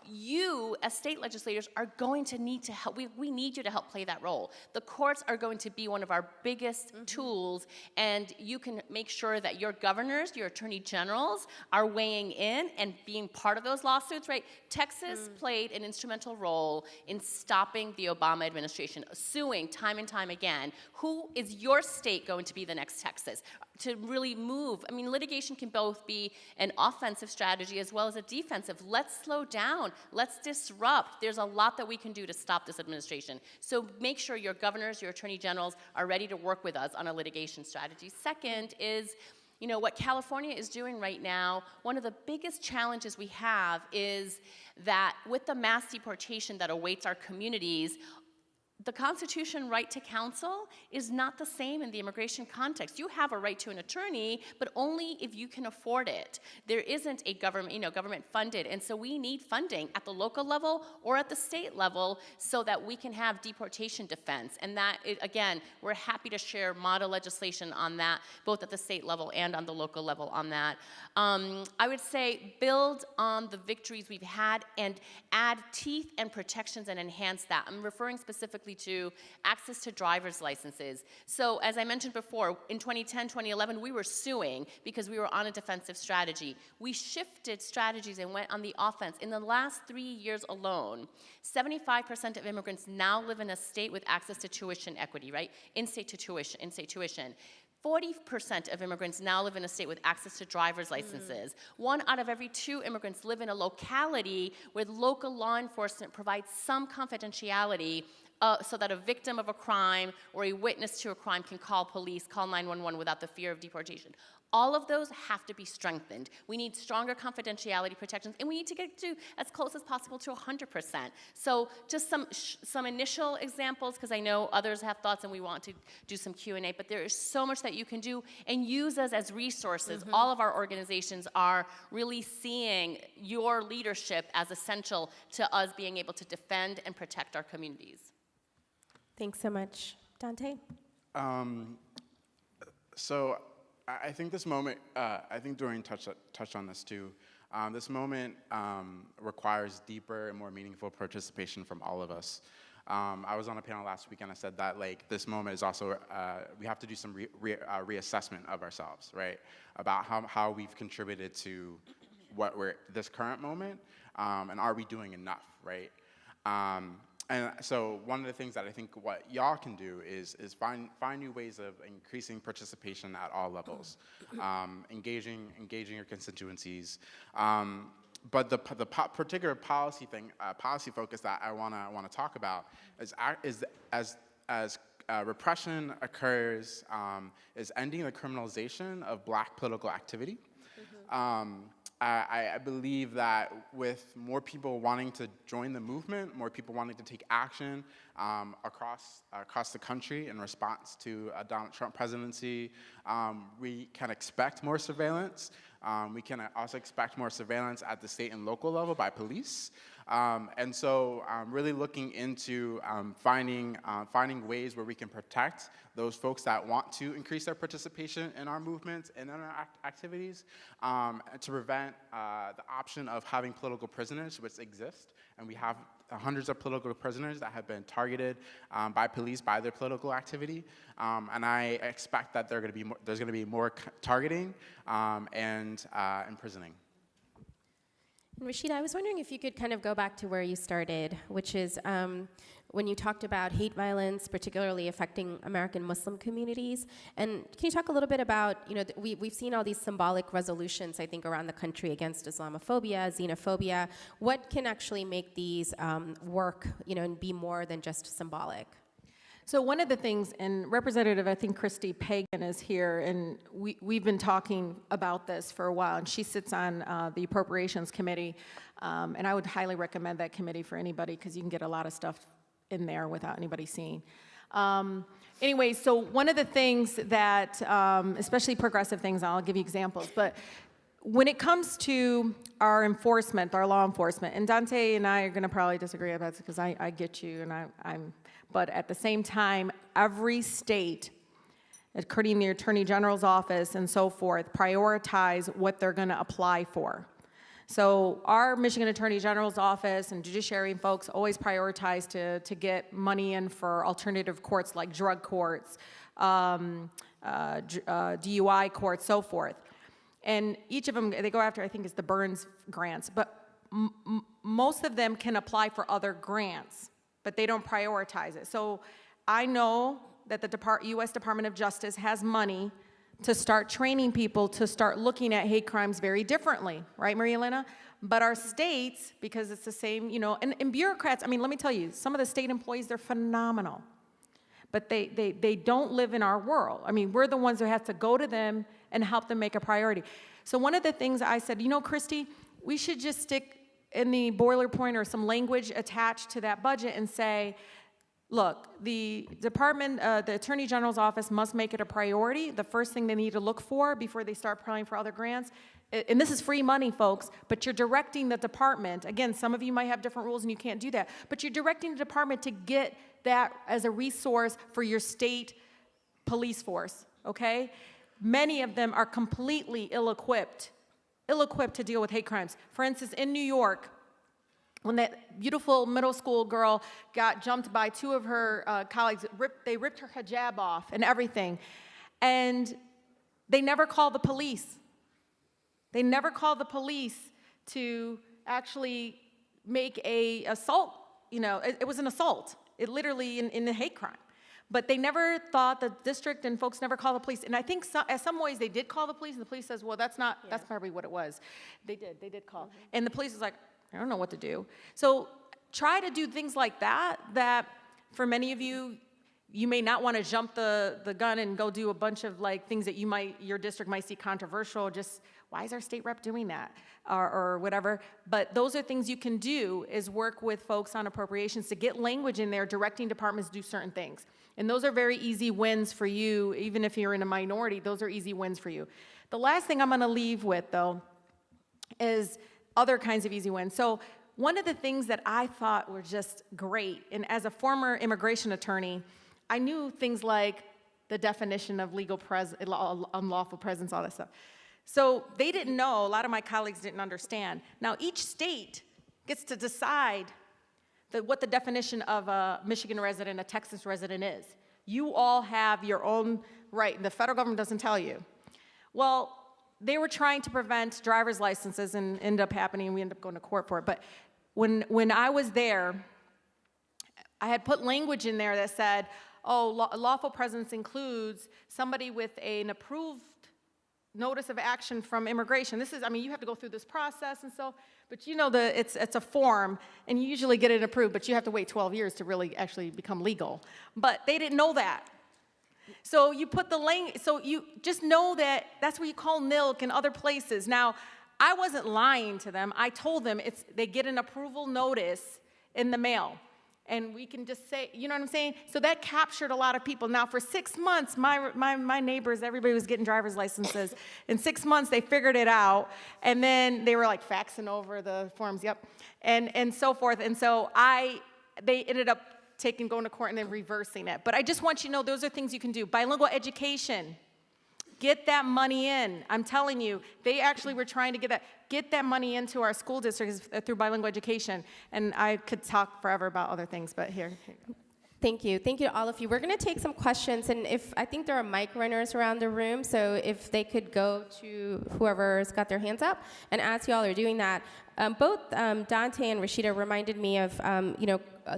you, as state legislators, are going to need to help. We need you to help play that role. The courts are going to be one of our biggest tools, and you can make sure that your governors, your attorney generals, are weighing in and being part of those lawsuits, right? Texas played an instrumental role in stopping the Obama administration, suing time and time again. Who is your state going to be the next Texas? To really move. I mean, litigation can both be an offensive strategy as well as a defensive. Let's slow down. Let's disrupt. There's a lot that we can do to stop this administration. So make sure your governors, your attorney generals are ready to work with us on a litigation strategy. Second is, what California is doing right now, one of the biggest challenges we have is that with the mass deportation that awaits our communities, the Constitution right to counsel is not the same in the immigration context. You have a right to an attorney, but only if you can afford it. There isn't a government funded, and so we need funding at the local level or at the state level so that we can have deportation defense. And that, again, we're happy to share model legislation on that, both at the state level and on the local level on that. I would say build on the victories we've had and add teeth and protections and enhance that. I'm referring specifically to access to driver's licenses. So as I mentioned before, in 2010, 2011, we were suing because we were on a defensive strategy. We shifted strategies and went on the offense. In the last 3 years alone, 75% of immigrants now live in a state with access to tuition equity, right? In-state tuition. 40% of immigrants now live in a state with access to driver's licenses. 1 out of every 2 immigrants live in a locality where local law enforcement provides some confidentiality so that a victim of a crime or a witness to a crime can call police, call 911 without the fear of deportation. All of those have to be strengthened. We need stronger confidentiality protections, and we need to get to as close as possible to 100%. So just some initial examples, because I know others have thoughts and we want to do some Q&A, but there is so much that you can do, and use us as resources. All of our organizations are really seeing your leadership as essential to us being able to defend and protect our communities. Thanks so much. Dante? So I think this moment, I think Dorian touched on this too. This moment requires deeper and more meaningful participation from all of us. I was on a panel last week and I said that this moment is also, we have to do some reassessment of ourselves, right? About how we've contributed to this current moment, and are we doing enough, right? And so one of the things that I think what y'all can do is find new ways of increasing participation at all levels, engaging your constituencies. But the particular policy focus that I wanna talk about is as repression occurs, is ending the criminalization of Black political activity. I believe that with more people wanting to join the movement, more people wanting to take action across the country in response to a Donald Trump presidency, we can expect more surveillance. We can also expect more surveillance at the state and local level by police. And so really looking into finding ways where we can protect those folks that want to increase their participation in our movements and in our activities, to prevent the option of having political prisoners, which exist. And we have hundreds of political prisoners that have been targeted by police by their political activity. And I expect that there's going to be more targeting and imprisoning. And Rashida, I was wondering if you could kind of go back to where you started, which is when you talked about hate violence, particularly affecting American Muslim communities. And can you talk a little bit about, we've seen all these symbolic resolutions, I think, around the country against Islamophobia, xenophobia. What can actually make these work, and be more than just symbolic? So one of the things, and Representative, I think Christy Pagan is here, and we've been talking about this for a while, and she sits on the Appropriations Committee, and I would highly recommend that committee for anybody, because you can get a lot of stuff in there without anybody seeing. Anyway, so one of the things that, especially progressive things, I'll give you examples, but when it comes to our enforcement, our law enforcement, and Dante and I are gonna probably disagree about this, because I get you, and but at the same time, every state, according to the Attorney General's office and so forth, prioritize what they're gonna apply for. So our Michigan Attorney General's office and judiciary folks always prioritize to get money in for alternative courts like drug courts, DUI courts, so forth. And each of them, they go after, I think it's the Burns grants, but most of them can apply for other grants, but they don't prioritize it. So I know that the U.S. Department of Justice has money to start training people to start looking at hate crimes very differently, right, Marielena? But our states, because it's the same, and bureaucrats, I mean, let me tell you, some of the state employees, they're phenomenal. But they don't live in our world. I mean, we're the ones who have to go to them and help them make a priority. So one of the things I said, Christy, we should just stick in the boilerplate or some language attached to that budget and say, look, the department, the Attorney General's office must make it a priority. The first thing they need to look for before they start applying for other grants, and this is free money, folks, but you're directing the department, again, some of you might have different rules and you can't do that, but you're directing the department to get that as a resource for your state police force, okay? Many of them are completely ill-equipped to deal with hate crimes. For instance, in New York, when that beautiful middle school girl got jumped by two of her colleagues, they ripped her hijab off and everything. And they never called the police. They never called the police to actually make a assault, it was an assault. It literally in a hate crime. But they never thought, the district and folks never called the police. And I think in some ways they did call the police, and the police says, well, that's probably what it was. They did call. Mm-hmm. And the police was like, I don't know what to do. So try to do things like that for many of you, you may not want to jump the gun and go do a bunch of things that your district might see controversial, just why is our state rep doing that or whatever. But those are things you can do, is work with folks on appropriations to get language in there directing departments to do certain things. And those are very easy wins for you, even if you're in a minority, those are easy wins for you. The last thing I'm gonna leave with though is other kinds of easy wins. So one of the things that I thought were just great, and as a former immigration attorney, I knew things like the definition of unlawful presence, all that stuff. So they didn't know, a lot of my colleagues didn't understand. Now each state gets to decide what the definition of a Michigan resident, a Texas resident is. You all have your own right, and the federal government doesn't tell you. Well, they were trying to prevent driver's licenses and ended up happening, and we ended up going to court for it. But when I was there, I had put language in there that said, lawful presence includes somebody with an approved notice of action from immigration. This is, you have to go through this process and so, but it's a form, and you usually get it approved, but you have to wait 12 years to really actually become legal. But they didn't know that. So you put the language, so you just know that that's what you call NILC and other places. Now, I wasn't lying to them. I told them they get an approval notice in the mail. And we can just say, you know what I'm saying? So that captured a lot of people. Now, for 6 months, my neighbors, everybody was getting driver's licenses. In 6 months, they figured it out. And then they were faxing over the forms, yep, and so forth. And so they ended up going to court and then reversing it. But I just want you to know those are things you can do. Bilingual education. Get that money in. I'm telling you, they actually were trying to get that money into our school districts through bilingual education. And I could talk forever about other things, but here you go. Thank you. Thank you to all of you. We're going to take some questions, and I think there are mic runners around the room, so if they could go to whoever's got their hands up, and as you all are doing that, Both Dante and Rashida reminded me of,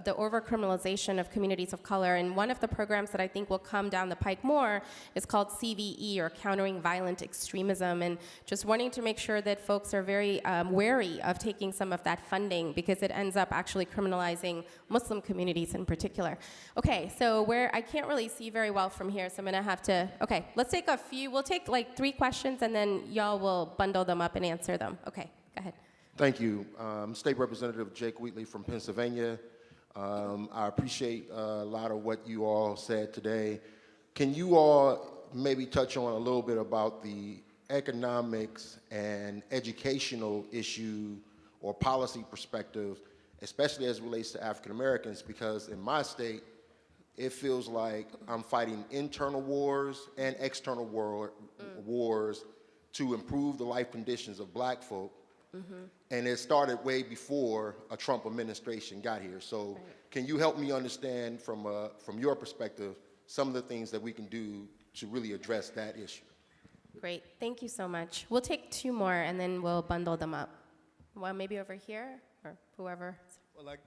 the overcriminalization of communities of color. And one of the programs that I think will come down the pike more is called CVE, or Countering Violent Extremism. And just wanting to make sure that folks are very wary of taking some of that funding, because it ends up actually criminalizing Muslim communities in particular. Okay, so I can't really see very well from here, so I'm gonna have to, okay, let's take a few. We'll take like 3 questions, and then y'all will bundle them up and answer them. Okay, go ahead. Thank you. State Representative Jake Wheatley from Pennsylvania. I appreciate a lot of what you all said today. Can you all maybe touch on a little bit about the economics and educational issue or policy perspective, especially as it relates to African Americans? Because in my state, it feels like I'm fighting internal wars and external wars to improve the life conditions of black folk. And it started way before a Trump administration got here. So can you help me understand from your perspective some of the things that we can do to really address that issue? Great, thank you so much. We'll take 2 more, and then we'll bundle them up. Well, maybe over here, or whoever. Well, like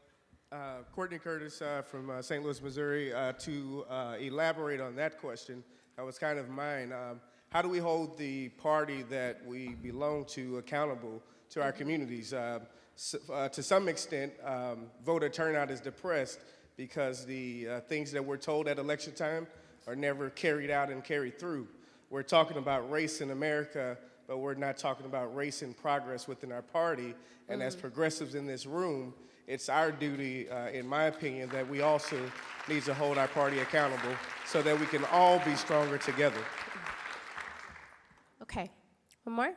Courtney Curtis from St. Louis, Missouri, to elaborate on that question, that was kind of mine. How do we hold the party that we belong to accountable to our communities? To some extent, voter turnout is depressed because the things that we're told at election time are never carried out and carried through. We're talking about race in America, but we're not talking about race and progress within our party. And as progressives in this room, it's our duty, in my opinion, that we also need to hold our party accountable so that we can all be stronger together. Okay, one more?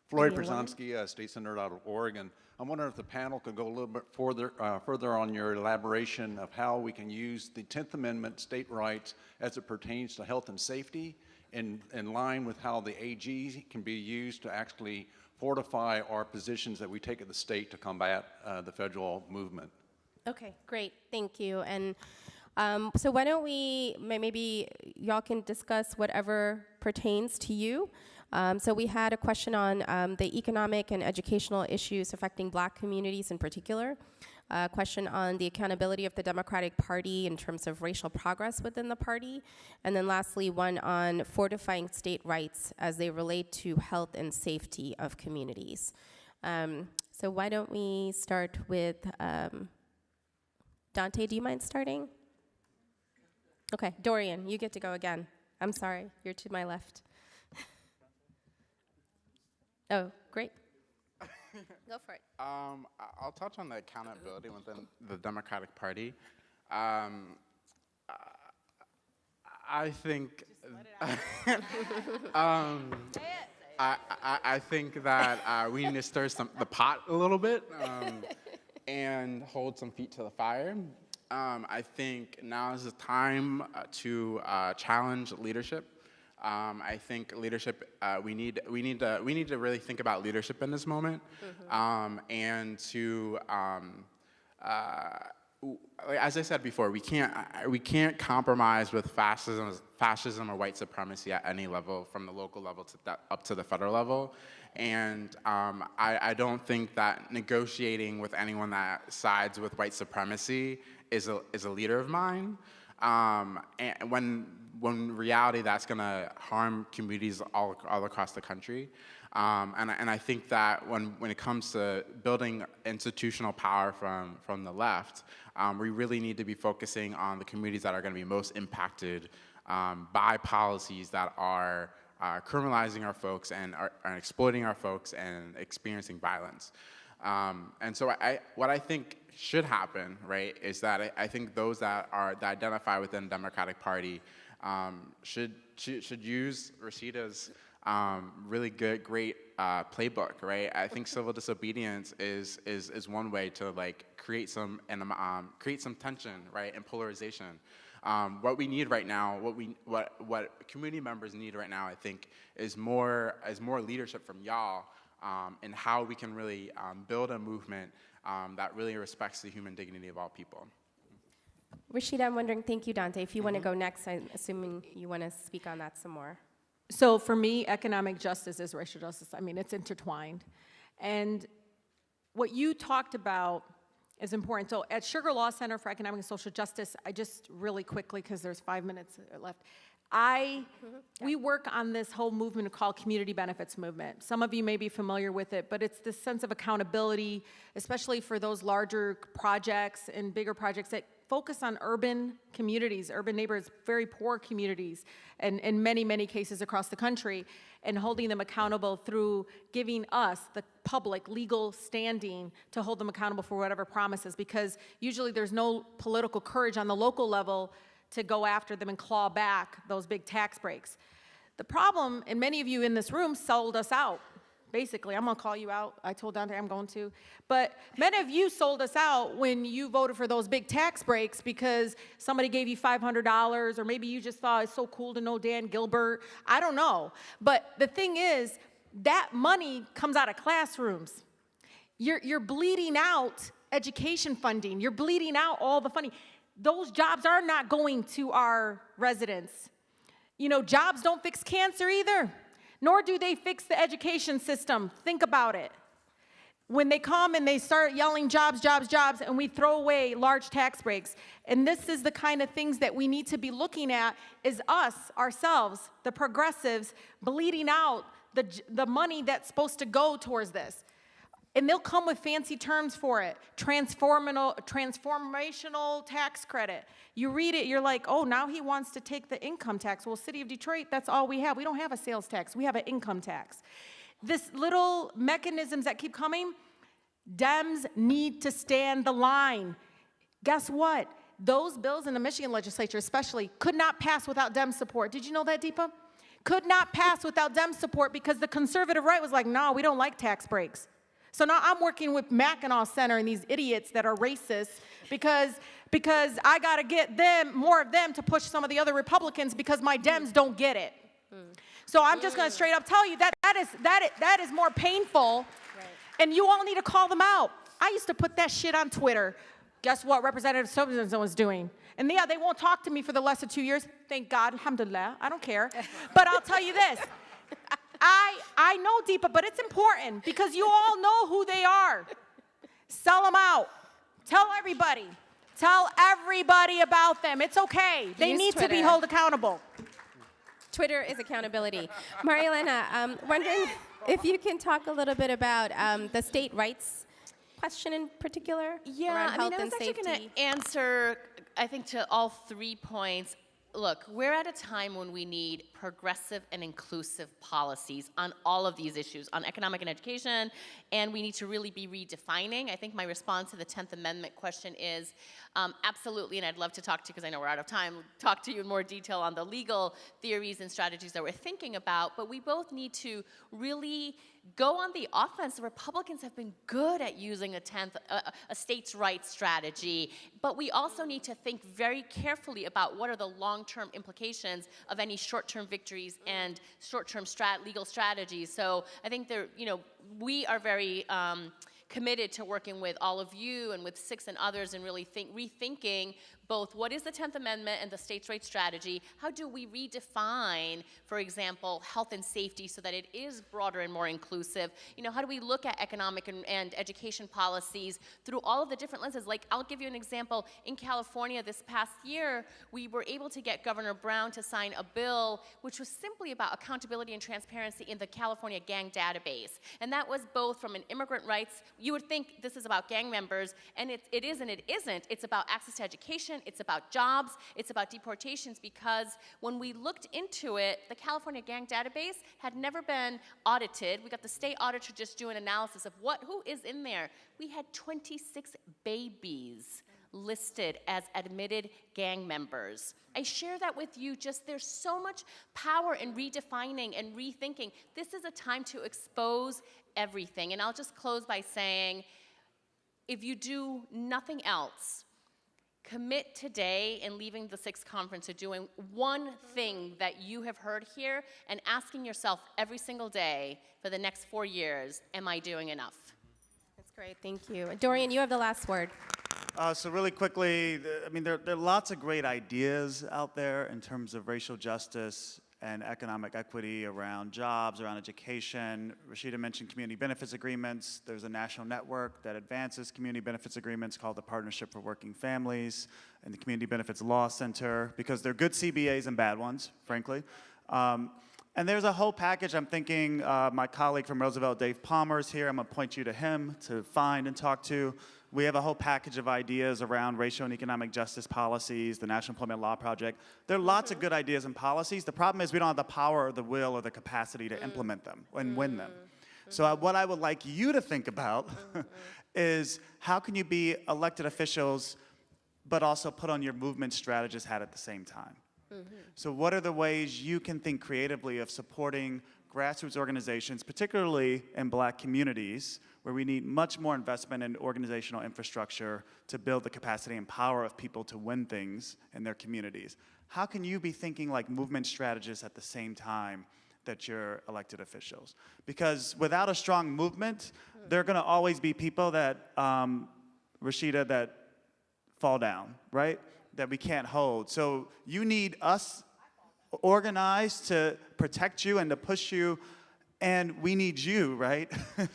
Floyd Brzezinski, State Senator out of Oregon. I'm wondering if the panel could go a little bit further on your elaboration of how we can use the 10th Amendment state rights as it pertains to health and safety in line with how the AG can be used to actually fortify our positions that we take at the state to combat the federal movement. Okay, great, thank you. And so why don't maybe y'all can discuss whatever pertains to you. So we had a question on the economic and educational issues affecting black communities in particular, a question on the accountability of the Democratic Party in terms of racial progress within the party, and then lastly, one on fortifying state rights as they relate to health and safety of communities. So why don't we start with, Dante, do you mind starting? Okay, Dorian, you get to go again. I'm sorry, you're to my left. Oh, great. Go for it. I'll touch on the accountability within the Democratic Party. I think I think that we need to stir the pot a little bit and hold some feet to the fire. I think now is the time to challenge leadership. I think leadership. We need to really think about leadership in this moment, and to, as I said before, we can't compromise with fascism or white supremacy at any level, from the local level to up to the federal level. And I don't think that negotiating with anyone that sides with white supremacy is a leader of mine. And when in reality that's going to harm communities all across the country. And I think that when it comes to building institutional power from the left, we really need to be focusing on the communities that are going to be most impacted by policies that are criminalizing our folks and are exploiting our folks and experiencing violence. And so what I think should happen, right, is that I think those that identify within the Democratic Party should use Rashida's really great playbook, right? I think civil disobedience is one way to create some tension, right, and polarization. What we need right now, what community members need right now, I think, is more leadership from y'all in how we can really build a movement that really respects the human dignity of all people. Rashida, I'm wondering, thank you, Dante. If you want to go next, I'm assuming you want to speak on that some more. So for me, economic justice is racial justice. I mean, it's intertwined. And what you talked about is important. So at Sugar Law Center for Economic and Social Justice, I just really quickly, because there's 5 minutes left, we work on this whole movement called community benefits movement. Some of you may be familiar with it, but it's this sense of accountability, especially for those larger projects and bigger projects that focus on urban communities, urban neighborhoods, very poor communities, and in many, many cases across the country, and holding them accountable through giving us, the public, legal standing to hold them accountable for whatever promises, because usually there's no political courage on the local level to go after them and claw back those big tax breaks. The problem, and many of you in this room sold us out. Basically, I'm gonna call you out. I told Dante I'm going to. But many of you sold us out when you voted for those big tax breaks because somebody gave you $500, or maybe you just thought it's so cool to know Dan Gilbert. I don't know. But the thing is, that money comes out of classrooms. You're bleeding out education funding. You're bleeding out all the funding. Those jobs are not going to our residents. You know, jobs don't fix cancer either, nor do they fix the education system. Think about it. When they come and they start yelling jobs, jobs, jobs, and we throw away large tax breaks, and this is the kind of things that we need to be looking at, is us, ourselves, the progressives, bleeding out the money that's supposed to go towards this. And they'll come with fancy terms for it. Transformational tax credit. You read it, you're like, oh, now he wants to take the income tax. Well, City of Detroit, that's all we have. We don't have a sales tax. We have an income tax. This little mechanisms that keep coming, Dems need to stand the line. Guess what? Those bills in the Michigan legislature especially could not pass without Dem support. Did you know that, Deepa? Could not pass without Dem support because the conservative right was like, no, we don't like tax breaks. So now I'm working with Mackinac Center and these idiots that are racist because I got to get them, more of them, to push some of the other Republicans because my Dems don't get it. So I'm just going to straight up tell you that is more painful, right. And you all need to call them out. I used to put that shit on Twitter. Guess what Representative so-and-so was doing? And yeah, they won't talk to me for the less of 2 years. Thank God, alhamdulillah, I don't care. But I'll tell you this. I know, Deepa, but it's important because you all know who they are. Sell them out. Tell everybody. Tell everybody about them. It's okay. They need to be held accountable. Twitter is accountability. Marielena, wondering if you can talk a little bit about the state rights question in particular around health and safety. I was actually going to answer, I think, to all 3 points. Look, we're at a time when we need progressive and inclusive policies on all of these issues, on economic and education, and we need to really be redefining. I think my response to the 10th Amendment question is absolutely, and I'd love to talk to you, because I know we're out of time, talk to you in more detail on the legal theories and strategies that we're thinking about, but we both need to really go on the offense. The Republicans have been good at using a states' rights strategy, but we also need to think very carefully about what are the long-term implications of any short-term victories and short-term legal strategies. So I think we are very committed to working with all of you and with Six and others and really rethinking both what is the 10th Amendment and the states' rights strategy, how do we redefine, for example, health and safety so that it is broader and more inclusive? How do we look at economic and education policies through all of the different lenses? Like, I'll give you an example. In California this past year, we were able to get Governor Brown to sign a bill which was simply about accountability and transparency in the California gang database. And that was both from an immigrant rights, you would think this is about gang members, and it is and it isn't. It's about access to education, it's about jobs, it's about deportations, because when we looked into it, the California gang database had never been audited. We got the state auditor just doing analysis of who is in there. We had 26 babies listed as admitted gang members. I share that with you, there's so much power in redefining and rethinking. This is a time to expose everything. And I'll just close by saying, if you do nothing else, commit today in leaving the Sixth Conference to doing one thing that you have heard here and asking yourself every single day for the next 4 years, am I doing enough? That's great, thank you. Dorian, you have the last word. So really quickly, there are lots of great ideas out there in terms of racial justice and economic equity around jobs, around education. Rashida mentioned community benefits agreements. There's a national network that advances community benefits agreements called the Partnership for Working Families and the Community Benefits Law Center, because they're good CBAs and bad ones, frankly. And there's a whole package. I'm thinking my colleague from Roosevelt, Dave Palmer, is here. I'm going to point you to him to find and talk to. We have a whole package of ideas around racial and economic justice policies, the National Employment Law Project. There are lots of good ideas and policies. The problem is we don't have the power or the will or the capacity to implement them and win them. So what I would like you to think about is how can you be elected officials but also put on your movement strategist hat at the same time? So what are the ways you can think creatively of supporting grassroots organizations, particularly in Black communities, where we need much more investment in organizational infrastructure to build the capacity and power of people to win things in their communities? How can you be thinking like movement strategists at the same time that you're elected officials? Because without a strong movement, there are going to always be people that, Rashida, that fall down, right? That we can't hold. So you need us organized to protect you and to push you, and we need you, right,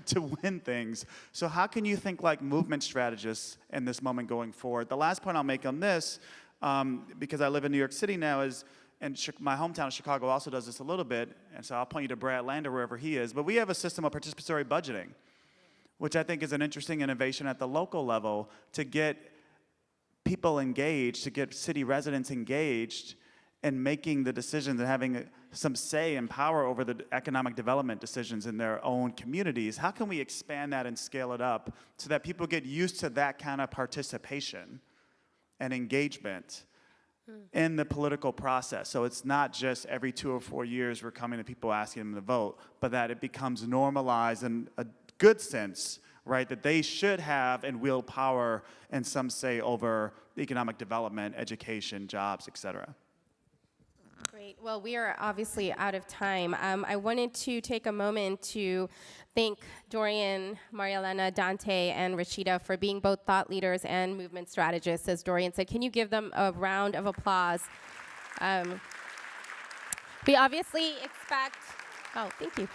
to win things. So how can you think like movement strategists in this moment going forward? The last point I'll make on this, because I live in New York City now, is, and my hometown of Chicago also does this a little bit, and so I'll point you to Brad Lander wherever he is, but we have a system of participatory budgeting, which I think is an interesting innovation at the local level to get people engaged, to get city residents engaged in making the decisions and having some say and power over the economic development decisions in their own communities. How can we expand that and scale it up so that people get used to that kind of participation and engagement in the political process? So it's not just every 2 or 4 years we're coming to people asking them to vote, but that it becomes normalized in a good sense, right, that they should have and wield power and some say over economic development, education, jobs, et cetera. Great. Well, we are obviously out of time. I wanted to take a moment to thank Dorian, Marielena, Dante, and Rashida for being both thought leaders and movement strategists, as Dorian said. Can you give them a round of applause? We obviously expect... Oh, thank you.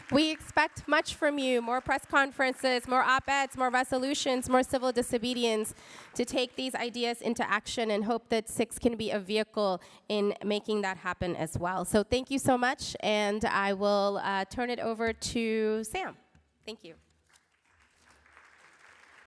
We expect much from you, more press conferences, more op-eds, more resolutions, more civil disobedience to take these ideas into action, and hope that 6 can be a vehicle in making that happen as well. So thank you so much, and I will turn it over to Sam. Thank you.